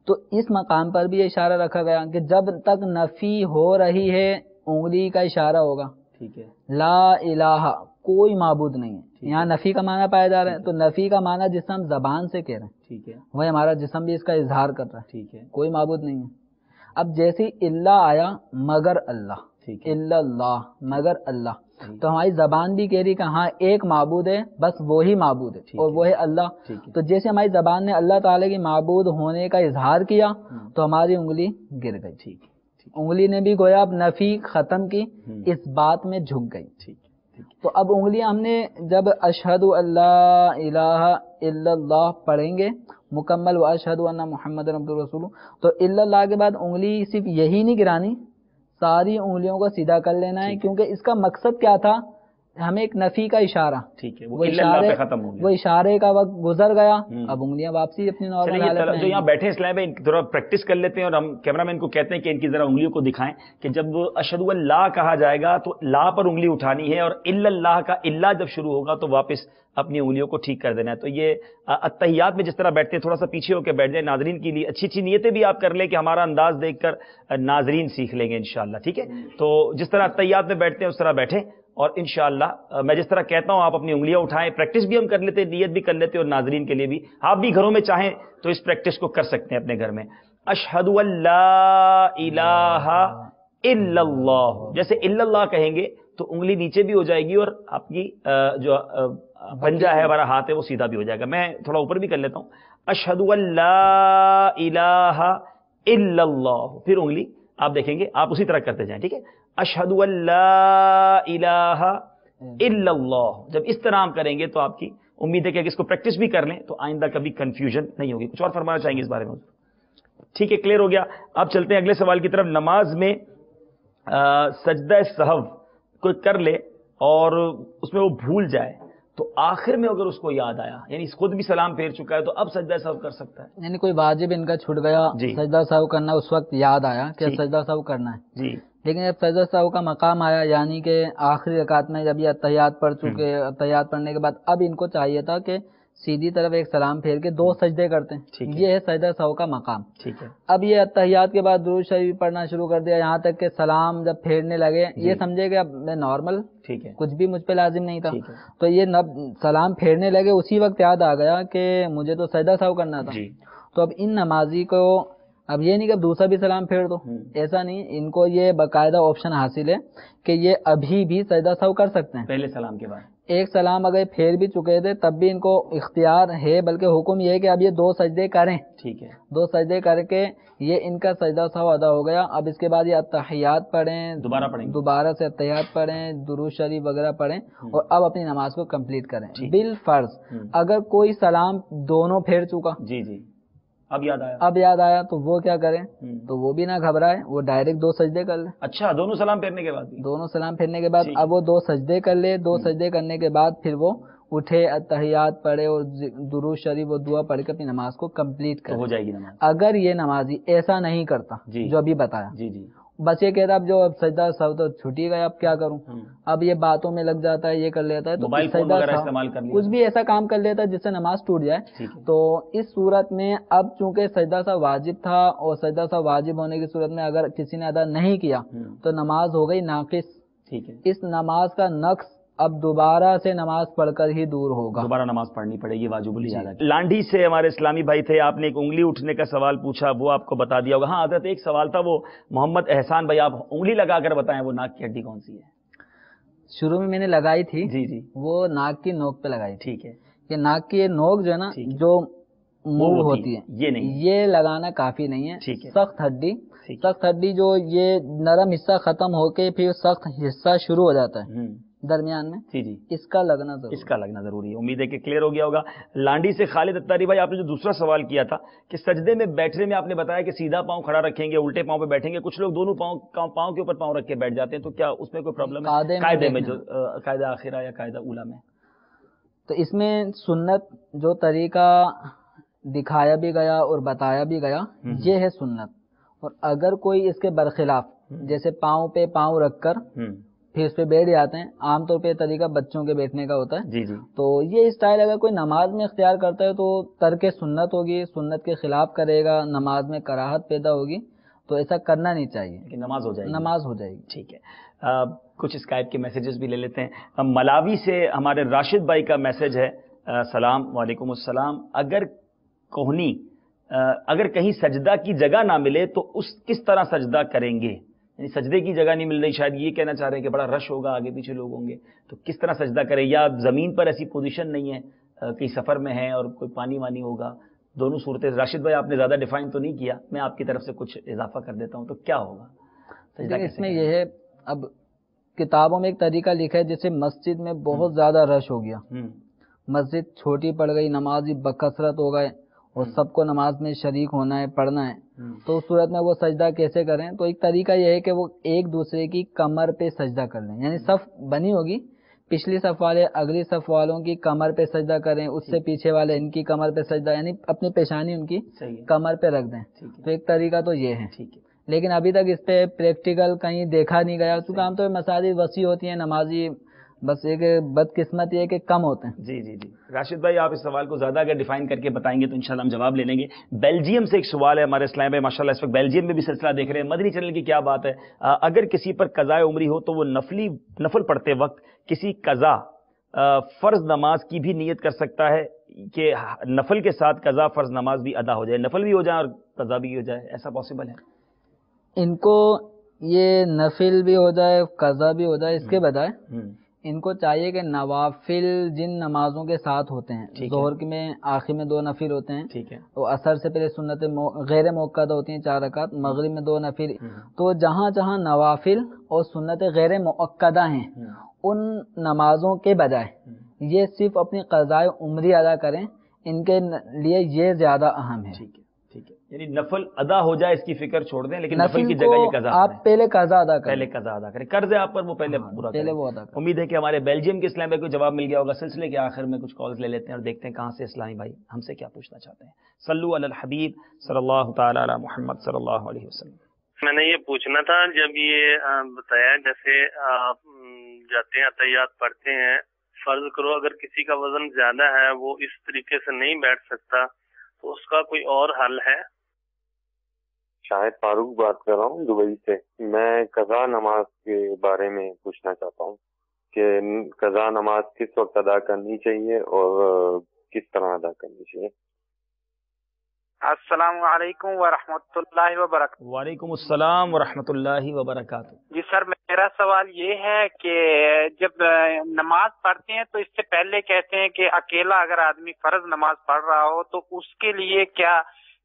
تو اس مقام پر بھی یہ اشارہ رکھا گیا کہ جب تک نفی ہو رہی ہے انگلی کا اشارہ ہوگا. لا الہ کوئی معبود نہیں ہے، یہاں نفی کا معنی پایا جا رہا ہے. تو نفی کا معنی جس ہم زبان سے کہہ رہے ہیں وہی ہمارا جسم بھی اس کا اظہار کر رہا ہے. کوئی معبود نہیں ہے. اب جیسے اللہ آیا مگر اللہ، الا اللہ مگر اللہ، تو ہماری زبان بھی کہہ رہی کہ ہاں ایک معبود ہے، بس وہی معبود ہے اور وہ ہے اللہ. تو جیسے ہماری زبان نے اللہ تعالیٰ کی معبود ہونے کا اظہار کیا تو ہماری انگلی گر گئی. انگلی نے بھی گویا اب نفی ختم کی، اس بات میں جھک گئی. تو اب انگلیاں ہم نے جب اشہد اللہ الہ الا اللہ پڑھیں گے مکمل و اشہد ان محمد رسول اللہ، تو الا اللہ کے بعد انگلی صرف یہی نہیں گرانی، ساری انگلیوں کو سیدھا کر لینا ہے. کیونکہ اس کا مقصد کیا تھا؟ ہمیں ایک نفی کا اشارہ، وہ اشارے کا وقت گزر گیا، اب انگلیاں واپسی اپنی نارمل حالت میں. جو یہاں بیٹھے اسلام بھائی تھوڑا پریکٹس کر لیتے ہیں اور ہم کیمرہ مین کو کہتے ہیں کہ ان کی ذرا انگلیوں کو دکھائیں کہ جب اشہد اللہ کہا جائے گا تو لا پر انگلی اٹھانی ہے، اور الا اللہ کا الا جب شروع ہوگا تو واپس اپنی انگلیوں کو ٹھیک کر دینا ہے. تو یہ التحیات میں جس طرح بیٹھتے ہیں تھوڑا سا پیچھے ہو کے بیٹھ جائیں. ناظرین کے لیے اچھی اچھی نیتیں بھی آپ کر لیں کہ ہمارا انداز دیکھ کر ناظرین سیکھ لیں گے انشاءاللہ. ٹھیک ہے، تو جس طرح التحیات میں بیٹھتے ہیں اس طرح بیٹھیں، اور انشاءاللہ میں جس طرح کہتا ہوں آپ اپنی انگلیاں اٹھائیں. پریکٹس بھی ہم کر لیتے ہیں، نیت بھی کر لیتے ہیں، اور ناظرین کے لیے بھی آپ بھی گھروں میں چاہیں تو اس پریکٹس کو کر سکتے ہیں اپنے گھر میں. اشہد اللہ الہ الا اللہ، جیسے الا اللہ کہیں گے تو انگلی نیچے بھی ہو جائے گی اور آپ کی جو پنجہ ہے ہمارا ہاتھ ہے وہ سیدھا بھی ہو جائے گا. میں تھوڑا اوپر بھی کر لیتا ہوں. اشہد اللہ الہ الا اللہ، پھر انگلی آپ دیکھیں گے آپ اسی طرح کرتے جائیں. ٹھیک ہے، اشہد اللہ الہ الا اللہ. جب اس طرح ہم کریں گے تو آپ کی امید ہے کہ اس کو پریکٹس بھی کر لیں تو آئندہ کبھی کنفیوژن نہیں ہوگی. کچھ اور فرمانا چاہیں گے اس بارے میں؟ ٹھیک ہے، کلیئر ہو گیا. اب چلتے ہیں اگلے سوال کی طرف. نماز میں سجدہ سہو کوئی کر لے اور اس میں وہ بھول جائے تو آخر میں اگر اس کو یاد آیا، یعنی خود بھی سلام پھیر چکا ہے، تو اب سجدہ سہو کر سکتا ہے؟ یعنی کوئی واجب ان کا چھوٹ گیا، سجدہ سہو کرنا، اس وقت یاد آیا کہ سجدہ سہو کرنا ہے، لیکن جب سجدہ سہو کا مقام آیا، یعنی کہ آخری رکعت میں جب یہ التحیات پڑھ چکے، التحیات پڑھنے کے بعد اب ان کو چاہیے تھا کہ سیدھی طرف ایک سلام پھیر کے 2 سجدے کرتے ہیں. یہ ہے سجدہ سہو کا مقام. اب یہ التحیات کے بعد درود شریف پڑھنا شروع کر دیا، یہاں تک کہ سلام جب پھیرنے لگے یہ سمجھے کہ اب میں نارمل، کچھ بھی مجھ پہ لازم نہیں تھا، تو یہ سلام پھیرنے لگے اسی وقت یاد آ گیا کہ مجھے تو سجدہ سہو کرنا تھا. تو اب ان نمازی کو اب یہ نہیں کہ دوسرا بھی سلام پھیر دو، ایسا نہیں، ان کو یہ باقاعدہ آپشن حاصل ہے کہ یہ ابھی بھی سجدہ سہو کر سکتے ہیں پہلے سلام کے بعد۔ ایک سلام اگر پھیر بھی چکے تھے تب بھی ان کو اختیار ہے، بلکہ حکم یہ ہے کہ اب یہ 2 سجدے کریں، ٹھیک ہے، 2 سجدے کر کے یہ ان کا سجدہ سہو ادا ہو گیا۔ اب اس کے بعد یہ اتحیات پڑھیں، دوبارہ سے اتحیات پڑھیں، درود شریف وغیرہ پڑھیں، اور اب اپنی نماز کو کمپلیٹ کریں۔ بالفرض اگر کوئی سلام دونوں پھیر چکا، جی جی، اب یاد آیا تو وہ کیا کریں؟ تو وہ بھی نہ گھبرائے، وہ ڈائریکٹ 2 سجدے کر لے۔ اچھا، دونوں سلام پھیرنے کے بعد؟ دونوں سلام پھیرنے کے بعد اب وہ 2 سجدے کر لے، 2 سجدے کرنے کے بعد پھر وہ اٹھے، اتحیات پڑھے اور درود شریف اور دعا پڑھ کے اپنی نماز کو کمپلیٹ کرے، ہو جائے گی نماز۔ اگر یہ نمازی ایسا نہیں کرتا جو ابھی بتایا، جی جی، بس یہ کہتا اب جو سجدہ سہو تو چھٹی گیا، اب کیا کروں، اب یہ باتوں میں لگ جاتا ہے، یہ کر لیتا ہے، تو سجدہ کچھ بھی ایسا کام کر لیتا ہے جس سے نماز ٹوٹ جائے، تو اس صورت میں اب چونکہ سجدہ سہو واجب تھا اور سجدہ سہو واجب ہونے کی صورت میں اگر کسی نے ادا نہیں کیا تو نماز ہو گئی ناقص۔ ٹھیک ہے، اس نماز کا نقص اب دوبارہ سے نماز پڑھ کر ہی دور ہوگا، دوبارہ نماز پڑھنی پڑے گی، واجب الادا۔ لانڈھی سے ہمارے اسلامی بھائی تھے، آپ نے ایک انگلی اٹھنے کا سوال پوچھا، وہ آپ کو بتا دیا ہوگا۔ ہاں حضرت، ایک سوال تھا، وہ محمد احسان بھائی، آپ انگلی لگا کر بتائیں وہ ناک کی ہڈی کون سی ہے؟ شروع میں نے لگائی تھی، جی جی، وہ ناک کی نوک پہ لگائی تھی۔ ٹھیک ہے، کہ ناک کی نوک جو ہے نا، جو موو ہوتی ہے، یہ نہیں، یہ لگانا کافی نہیں ہے۔ ٹھیک ہے، سخت ہڈی جو یہ نرم حصہ ختم ہو کے پھر سخت حصہ شروع ہو جاتا ہے درمیان میں، جی جی، اس کا لگنا ضروری ہے۔ امید ہے کہ کلیئر ہو گیا ہوگا۔ لانڈی سے خالد اتاری بھائی، آپ نے جو دوسرا سوال کیا تھا کہ سجدے میں بیٹھنے میں آپ نے بتایا کہ سیدھا پاؤں کھڑا رکھیں گے، الٹے پاؤں پہ بیٹھیں گے، کچھ لوگ دونوں پاؤں کے اوپر پاؤں رکھ کے بیٹھ جاتے ہیں، تو کیا اس میں کوئی پرابلم ہے؟ قاعدے میں جو قاعدہ آخرہ یا قاعدہ اولا میں، تو اس میں سنت جو طریقہ دکھایا بھی گیا اور بتایا بھی گیا یہ ہے سنت، اور اگر کوئی اس کے برخلاف جیسے پاؤں پہ پاؤں رکھ کر پھر اس پہ بیٹھ جاتے ہیں، عام طور پہ یہ طریقہ بچوں کے بیٹھنے کا ہوتا ہے، جی جی، تو یہ اسٹائل اگر کوئی نماز میں اختیار کرتا ہے تو ترک سنت ہوگی، سنت کے خلاف کرے گا، نماز میں کراہت پیدا ہوگی، تو ایسا کرنا نہیں چاہیے، کہ نماز ہو جائے گی۔ ٹھیک ہے، کچھ اسکائپ کے میسیجز بھی لے لیتے ہیں۔ ملاوی سے ہمارے راشد بھائی کا میسج ہے، سلام، وعلیکم السلام، اگر کہیں سجدہ کی جگہ نہ ملے تو کس طرح سجدہ کریں گے؟ یعنی سجدے کی جگہ نہیں مل رہی، شاید یہ کہنا چاہ رہے ہیں کہ بڑا رش ہوگا، آگے پیچھے لوگ ہوں گے، تو کس طرح سجدہ کریں، یا زمین پر ایسی پوزیشن نہیں ہے، کہیں سفر میں ہے اور کوئی پانی وانی ہوگا، دونوں صورتیں۔ راشد بھائی آپ نے زیادہ ڈیفائن تو نہیں کیا، میں آپ کی طرف سے کچھ اضافہ کر دیتا ہوں، تو کیا ہوگا سجدہ؟ اس میں یہ ہے، اب کتابوں میں ایک طریقہ لکھا ہے، جیسے مسجد میں بہت زیادہ رش ہو گیا، مسجد چھوٹی پڑ گئی، نمازی بکثرت ہو گئے اور سب کو نماز میں شریک ہونا ہے، پڑھنا ہے، تو اس صورت میں وہ سجدہ کیسے کریں؟ تو ایک طریقہ یہ ہے کہ وہ ایک دوسرے کی کمر پہ سجدہ کر لیں، یعنی صف بنی ہوگی، پچھلی صف والے اگلی صف والوں کی کمر پہ سجدہ کریں، اس سے پیچھے والے ان کی کمر پہ سجدہ، یعنی اپنی پیشانی ان کی کمر پہ رکھ دیں، تو ایک طریقہ تو یہ ہے، لیکن ابھی تک اس پہ پریکٹیکل کہیں دیکھا نہیں گیا، کیونکہ عام طور پہ مساجد وسیع ہوتی ہیں، نمازی بس ایک بدقسمت یہ ہے کہ کم ہوتے ہیں۔ جی جی جی، راشد بھائی آپ اس سوال کو زیادہ اگر ڈیفائن کر کے بتائیں گے تو انشاءاللہ ہم جواب لے لیں گے۔ بیلجیم سے ایک سوال ہے ہمارے اسلام بھائی، ماشاءاللہ اس وقت بیلجیم میں بھی سلسلہ دیکھ رہے ہیں، مدنی چینل کی کیا بات ہے، اگر کسی پر قضاء عمری ہو تو وہ نفل پڑھتے وقت کسی قضا فرض نماز کی بھی نیت کر سکتا ہے کہ نفل کے ساتھ قضا فرض نماز بھی ادا ہو جائے، نفل بھی ہو جائے اور قضا بھی ہو جائے، ایسا پاسبل ہے؟ ان کو یہ نفل بھی ہو جائے قضا بھی ہو جائے، اس کے بجائے ان کو چاہیے کہ نوافل جن نمازوں کے ساتھ ہوتے ہیں، ظہر میں آخر میں 2 نفل ہوتے ہیں، ٹھیک ہے، تو عصر سے پہلے سنت غیر موقعہ ہوتی ہیں 4 رکعت، مغرب میں 2 نفل، تو جہاں جہاں نوافل اور سنت غیر موقعہ ہیں ان نمازوں کے بجائے یہ صرف اپنی قضاء عمری ادا کریں، ان کے لیے یہ زیادہ اہم ہے۔ ٹھیک ہے، ٹھیک ہے، یعنی نفل ادا ہو جائے اس کی فکر چھوڑ دیں، لیکن نفل کی جگہ یہ قضا آپ پہلے قضا ادا کریں، پہلے قضا ادا کریں، قرض ہے آپ پر وہ پہلے پورا کریں، وہ ادا کریں۔ امید ہے کہ ہمارے بیلجیم کے اسلامی بھائی کو جواب مل گیا ہوگا۔ سلسلے کے آخر میں کچھ کالز لے لیتے ہیں اور دیکھتے ہیں کہاں سے اسلامی بھائی ہم سے کیا پوچھنا چاہتے ہیں۔ صلو علی الحبیب صلی اللہ تعالی علی محمد صلی اللہ علیہ وسلم۔ میں نے یہ پوچھنا تھا، جب یہ بتایا جیسے آپ جاتے ہیں عطیات پڑھتے ہیں، فرض کرو اگر کسی کا وزن زیادہ ہے وہ اس طریقے سے نہیں بیٹھ سکتا تو اس کا کوئی اور حل ہے؟ شاہد فاروق بات کر رہا ہوں دبئی سے۔ میں قضا نماز کے بارے میں پوچھنا چاہتا ہوں کہ قضا نماز کس وقت ادا کرنی چاہیے اور کس طرح ادا کرنی چاہیے؟ السلام علیکم ورحمۃ اللہ وبرکاتہ۔ وعلیکم السلام ورحمۃ اللہ وبرکاتہ۔ جی سر، میرا سوال یہ ہے کہ جب نماز پڑھتے ہیں تو اس سے پہلے کہتے ہیں کہ اکیلا اگر آدمی فرض نماز پڑھ رہا ہو تو اس کے لیے کیا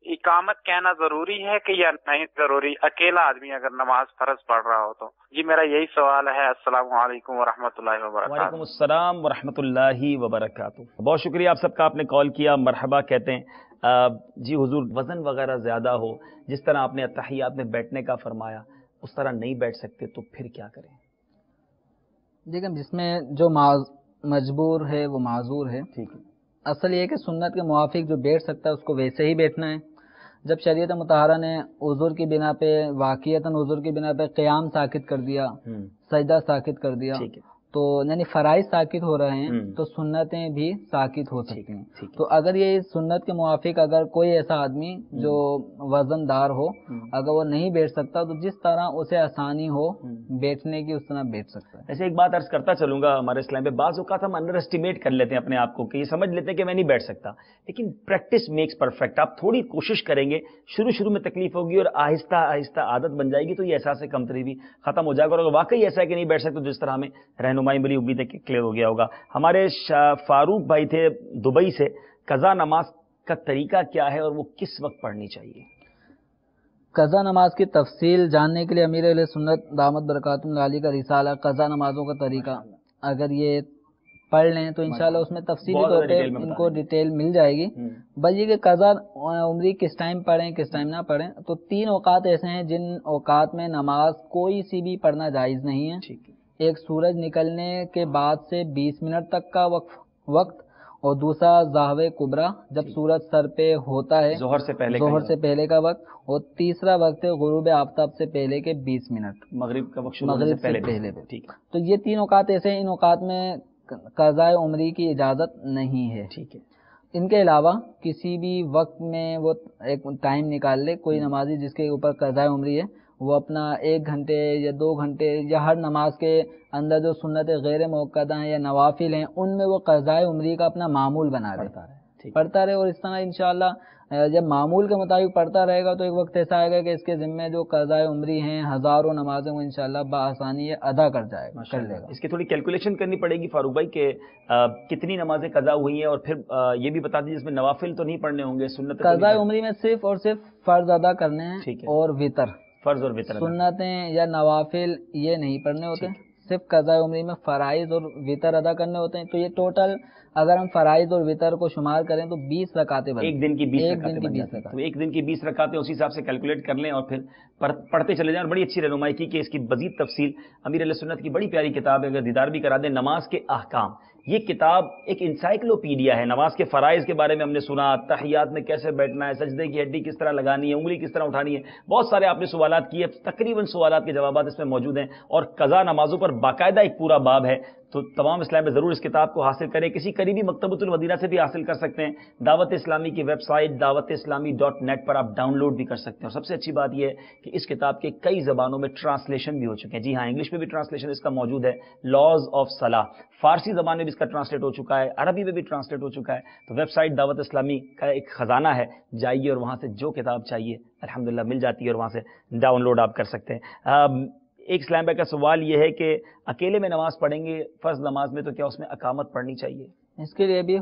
اقامت کہنا ضروری ہے کہ یا نہیں ضروری، اکیلا آدمی اگر نماز فرض پڑھ رہا ہو تو؟ جی میرا یہی سوال ہے۔ السلام علیکم ورحمۃ اللہ وبرکاتہ۔ وعلیکم السلام ورحمۃ اللہ وبرکاتہ۔ بہت شکریہ آپ سب کا، آپ نے کال کیا، مرحبا کہتے ہیں۔ جی حضور، وزن وغیرہ زیادہ ہو، جس طرح آپ نے اتحیات میں بیٹھنے کا فرمایا اس طرح نہیں بیٹھ سکتے تو پھر کیا کریں؟ دیکھیں، جس میں جو مجبور ہے وہ معذور ہے۔ ٹھیک ہے، اصل یہ ہے کہ سنت کے موافق جو بیٹھ سکتا ہے اس کو ویسے ہی بیٹھنا ہے۔ جب شریعت مطہرہ نے عذر کی بنا پہ، واقعتاً عذر کی بنا پہ قیام ساکت کر دیا، سجدہ ساکت کر دیا، تو یعنی فرائض ساکت ہو رہے ہیں تو سنتیں بھی ساکت ہو سکتی ہیں۔ تو اگر یہ سنت کے موافق اگر کوئی ایسا آدمی جو وزن دار ہو، اگر وہ نہیں بیٹھ سکتا تو جس طرح اسے آسانی ہو بیٹھنے کی اس طرح بیٹھ سکتا ہے۔ ایسے ایک بات عرض کرتا چلوں گا، ہمارے اسلام میں بعض اوقات ہم انڈر اسٹیمیٹ کر لیتے ہیں اپنے آپ کو، کہ یہ سمجھ لیتے ہیں کہ میں نہیں بیٹھ سکتا، لیکن پریکٹس میکس پرفیکٹ۔ آپ تھوڑی کوشش کریں گے، شروع میں تکلیف ہوگی اور آہستہ آہستہ عادت بن جائے گی تو یہ احساس کمتری بھی ختم ہو جائے گا، اور اگر واقعی ایسا ہے کہ نہیں بیٹھ سکتے تو جس طرح ہمیں رہنمائی ملی، امید ہے کہ کلیئر ہو گیا ہوگا۔ ہمارے فاروق بھائی تھے دبئی سے، قضا نماز کا طریقہ کیا ہے اور وہ کس وقت پڑھنی چاہیے؟ قضا نماز کی تفصیل جاننے کے لیے امیر اہل سنت دامت برکاتہم العالی کا رسالہ قضا نمازوں کا طریقہ اگر یہ پڑھ لیں تو انشاءاللہ اس میں تفصیلی طور پہ ان کو ڈیٹیل مل جائے گی۔ بس یہ کہ قضا عمری کس ٹائم پڑھیں کس ٹائم نہ پڑھیں، تو 3 اوقات ایسے ہیں جن اوقات میں نماز کوئی سی بھی پڑھنا جائز نہیں ہے۔ ایک سورج نکلنے کے بعد سے 20 منٹ تک کا وقت، اور دوسرا ظاہر کبریٰ جب سورج سر پہ ہوتا ہے ظہر سے پہلے کا وقت، اور تیسرا وقت ہے غروب آفتاب سے پہلے کے 20 منٹ، مغرب کا وقت مغرب سے پہلے۔ تو یہ 3 اوقات ایسے ہیں، ان اوقات میں قضاء عمری کی اجازت نہیں ہے۔ ٹھیک ہے، ان کے علاوہ کسی بھی وقت میں وہ ایک ٹائم نکال لے، کوئی نمازی جس کے اوپر قضاء عمری ہے وہ اپنا 1 گھنٹے یا 2 گھنٹے یا ہر نماز کے اندر جو سنت غیر موقدہ ہیں یا نوافل ہیں ان میں وہ قضاء عمری کا اپنا معمول بنا پڑھتا رہے، اور اس طرح انشاءاللہ جب معمول کے مطابق پڑھتا رہے گا تو ایک وقت ایسا آئے گا کہ اس کے ذمے جو قضاء عمری ہیں ہزاروں نمازیں وہ انشاءاللہ بآسانی ادا کر لے گا۔ اس کی تھوڑی کیلکولیشن کرنی پڑے گی فاروق بھائی کہ کتنی نمازیں قضا ہوئی ہیں، اور پھر یہ بھی بتا دیجیے اس میں نوافل تو نہیں پڑھنے ہوں گے؟ سنت قضاء عمری میں صرف اور صرف فرض ادا کرنے ہیں اور وطر، فرض اور وطر، سنتیں یا نوافل یہ نہیں پڑھنے ہوتے، صرف قضاء عمری میں فرائض اور وطر ادا کرنے ہوتے ہیں۔ تو یہ ٹوٹل اگر ہم فرائض اور وطر کو شمار کریں تو 20 رکعتیں بنتی ہیں، ایک دن کی 20 رکعتیں، تو ایک دن کی 20 رکعتیں اسی حساب سے کیلکولیٹ کر لیں اور پھر پڑھتے چلے جائیں۔ اور بڑی اچھی رہنمائی کی کہ اس کی مزید تفصیل امیر علیہ سنت کی بڑی پیاری کتاب ہے، اگر دیدار بھی کرا دیں، نماز کے احکام۔ یہ کتاب ایک انسائکلوپیڈیا ہے، نماز کے فرائض کے بارے میں ہم نے سنا، تحیات میں کیسے بیٹھنا ہے، سجدے کی ہڈی کس طرح لگانی ہے، انگلی کس طرح اٹھانی ہے، بہت سارے آپ نے سوالات کیے، تقریباً سوالات کے جوابات اس میں موجود ہیں، اور قضا نمازوں پر باقاعدہ ایک پورا باب ہے۔ تو تمام اسلام میں ضرور اس کتاب کو حاصل کریں، کسی قریبی مکتبۃ المدینہ سے بھی حاصل کر سکتے ہیں، دعوت اسلامی کی ویب سائٹ dawat-islami.net پر آپ ڈاؤن لوڈ بھی کر سکتے ہیں۔ اور سب سے اچھی بات یہ ہے کہ اس کتاب کے کئی زبانوں میں ٹرانسلیشن بھی ہو چکے ہیں، جی ہاں انگلش میں بھی ٹرانسلیشن اس کا موجود ہے، لاز آف صلاح، فارسی زبان میں بھی اس کا ٹرانسلیٹ ہو چکا ہے، عربی میں بھی ٹرانسلیٹ ہو چکا ہے۔ تو ویب سائٹ دعوت اسلامی کا ایک خزانہ ہے، جائیے اور وہاں سے جو کتاب چاہیے الحمدللہ مل جاتی ہے، اور وہاں سے ڈاؤن لوڈ آپ کر سکتے ہیں۔ ایک اسلام بھائی کا سوال یہ ہے کہ اکیلے میں نماز پڑھیں گے فرض نماز میں تو کیا اس میں اقامت پڑھنی چاہیے؟ اس کے لیے بھی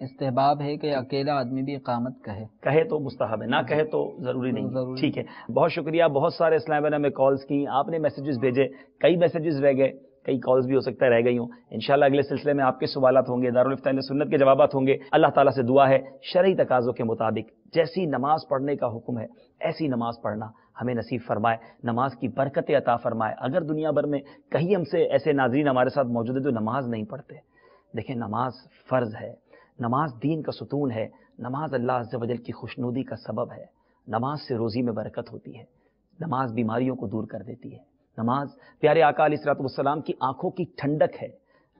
استحباب ہے کہ اکیلا آدمی بھی اقامت کہے تو مستحب ہے، نہ کہے تو ضروری نہیں۔ ٹھیک ہے، بہت شکریہ، بہت سارے اسلام بھائی نے ہمیں کالز کی، آپ نے میسیجز بھیجے، کئی میسیجز رہ گئے، کئی کالز بھی ہو سکتا ہے رہ گئی ہوں۔ انشاءاللہ اگلے سلسلے میں آپ کے سوالات ہوں گے، دارالفتہ اہل سنت کے جوابات ہوں گے۔ اللہ تعالیٰ سے دعا ہے شرعی تقاضوں کے مطابق جیسی نماز پڑھنے کا حکم ہے ایسی نماز پڑھنا ہمیں نصیب فرمائے، نماز کی برکت عطا فرمائے۔ اگر دنیا بھر میں کہیں ہم سے ایسے ناظرین ہمارے ساتھ موجود ہیں جو نماز نہیں پڑھتے، دیکھیں نماز فرض ہے، نماز دین کا ستون ہے، نماز اللہ عز و جل کی خوشنودی کا سبب ہے، نماز سے روزی میں برکت ہوتی ہے، نماز بیماریوں کو دور کر دیتی ہے، نماز پیارے آقا علیہ الصلوۃ والسلام کی آنکھوں کی ٹھنڈک ہے۔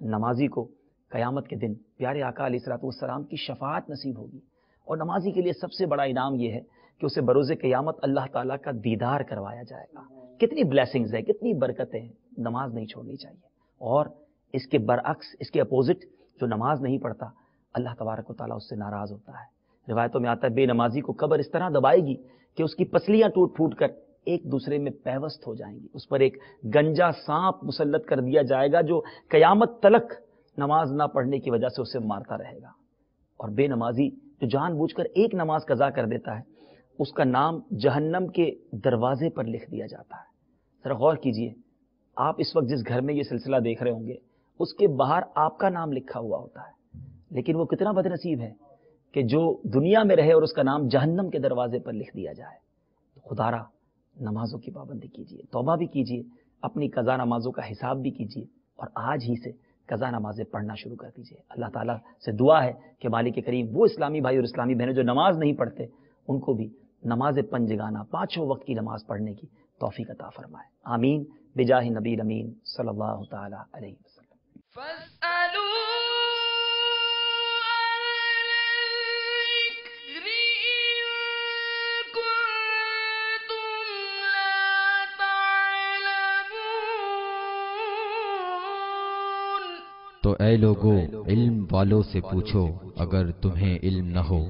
نمازی کو قیامت کے دن پیارے آقا علیہ الصلوۃ والسلام کی شفاعت نصیب ہوگی، اور نمازی کے لیے سب سے بڑا انعام یہ ہے کہ اسے بروز قیامت اللہ تعالیٰ کا دیدار کروایا جائے گا۔ کتنی بلیسنگز ہیں، کتنی برکتیں ہیں، نماز نہیں چھوڑنی چاہیے۔ اور اس کے برعکس، اس کے اپوزٹ جو نماز نہیں پڑھتا، اللہ تبارک و تعالیٰ اس سے ناراض ہوتا ہے۔ روایتوں میں آتا ہے بے نمازی کو قبر اس طرح دبائے گی کہ اس کی پسلیاں ٹوٹ پھوٹ کر ایک دوسرے میں پیوست ہو جائیں گی. اس پر ایک گنجا سانپ مسلط کر دیا جائے گا جو قیامت تلک نماز نہ پڑھنے کی وجہ سے اسے مارتا رہے گا. اور بے نمازی جو جان بوجھ کر ایک نماز قضا کر دیتا ہے اس کا نام جہنم کے دروازے پر لکھ دیا جاتا ہے. ذرا غور کیجئے، آپ اس وقت جس گھر میں یہ سلسلہ دیکھ رہے ہوں گے اس کے باہر آپ کا نام لکھا ہوا ہوتا ہے، لیکن وہ کتنا بد نصیب ہے کہ جو دنیا میں رہے اور اس کا نام جہنم کے دروازے پر لکھ دیا جائے. خدا را نمازوں کی پابندی کیجئے، توبہ بھی کیجئے، اپنی قضا نمازوں کا حساب بھی کیجئے اور آج ہی سے قضا نمازیں پڑھنا شروع کر دیجئے. اللہ تعالیٰ سے دعا ہے کہ مالک کریم وہ اسلامی بھائی اور اسلامی بہنیں جو نماز نہیں پڑھتے ان کو بھی نماز پنجگانہ 5 وقت کی نماز پڑھنے کی توفیق عطا فرمائے. آمین بجاہ نبی امین صلی اللہ تعالی علیہ وسلم. تو اے لوگو علم والوں سے پوچھو اگر تمہیں علم نہ ہو.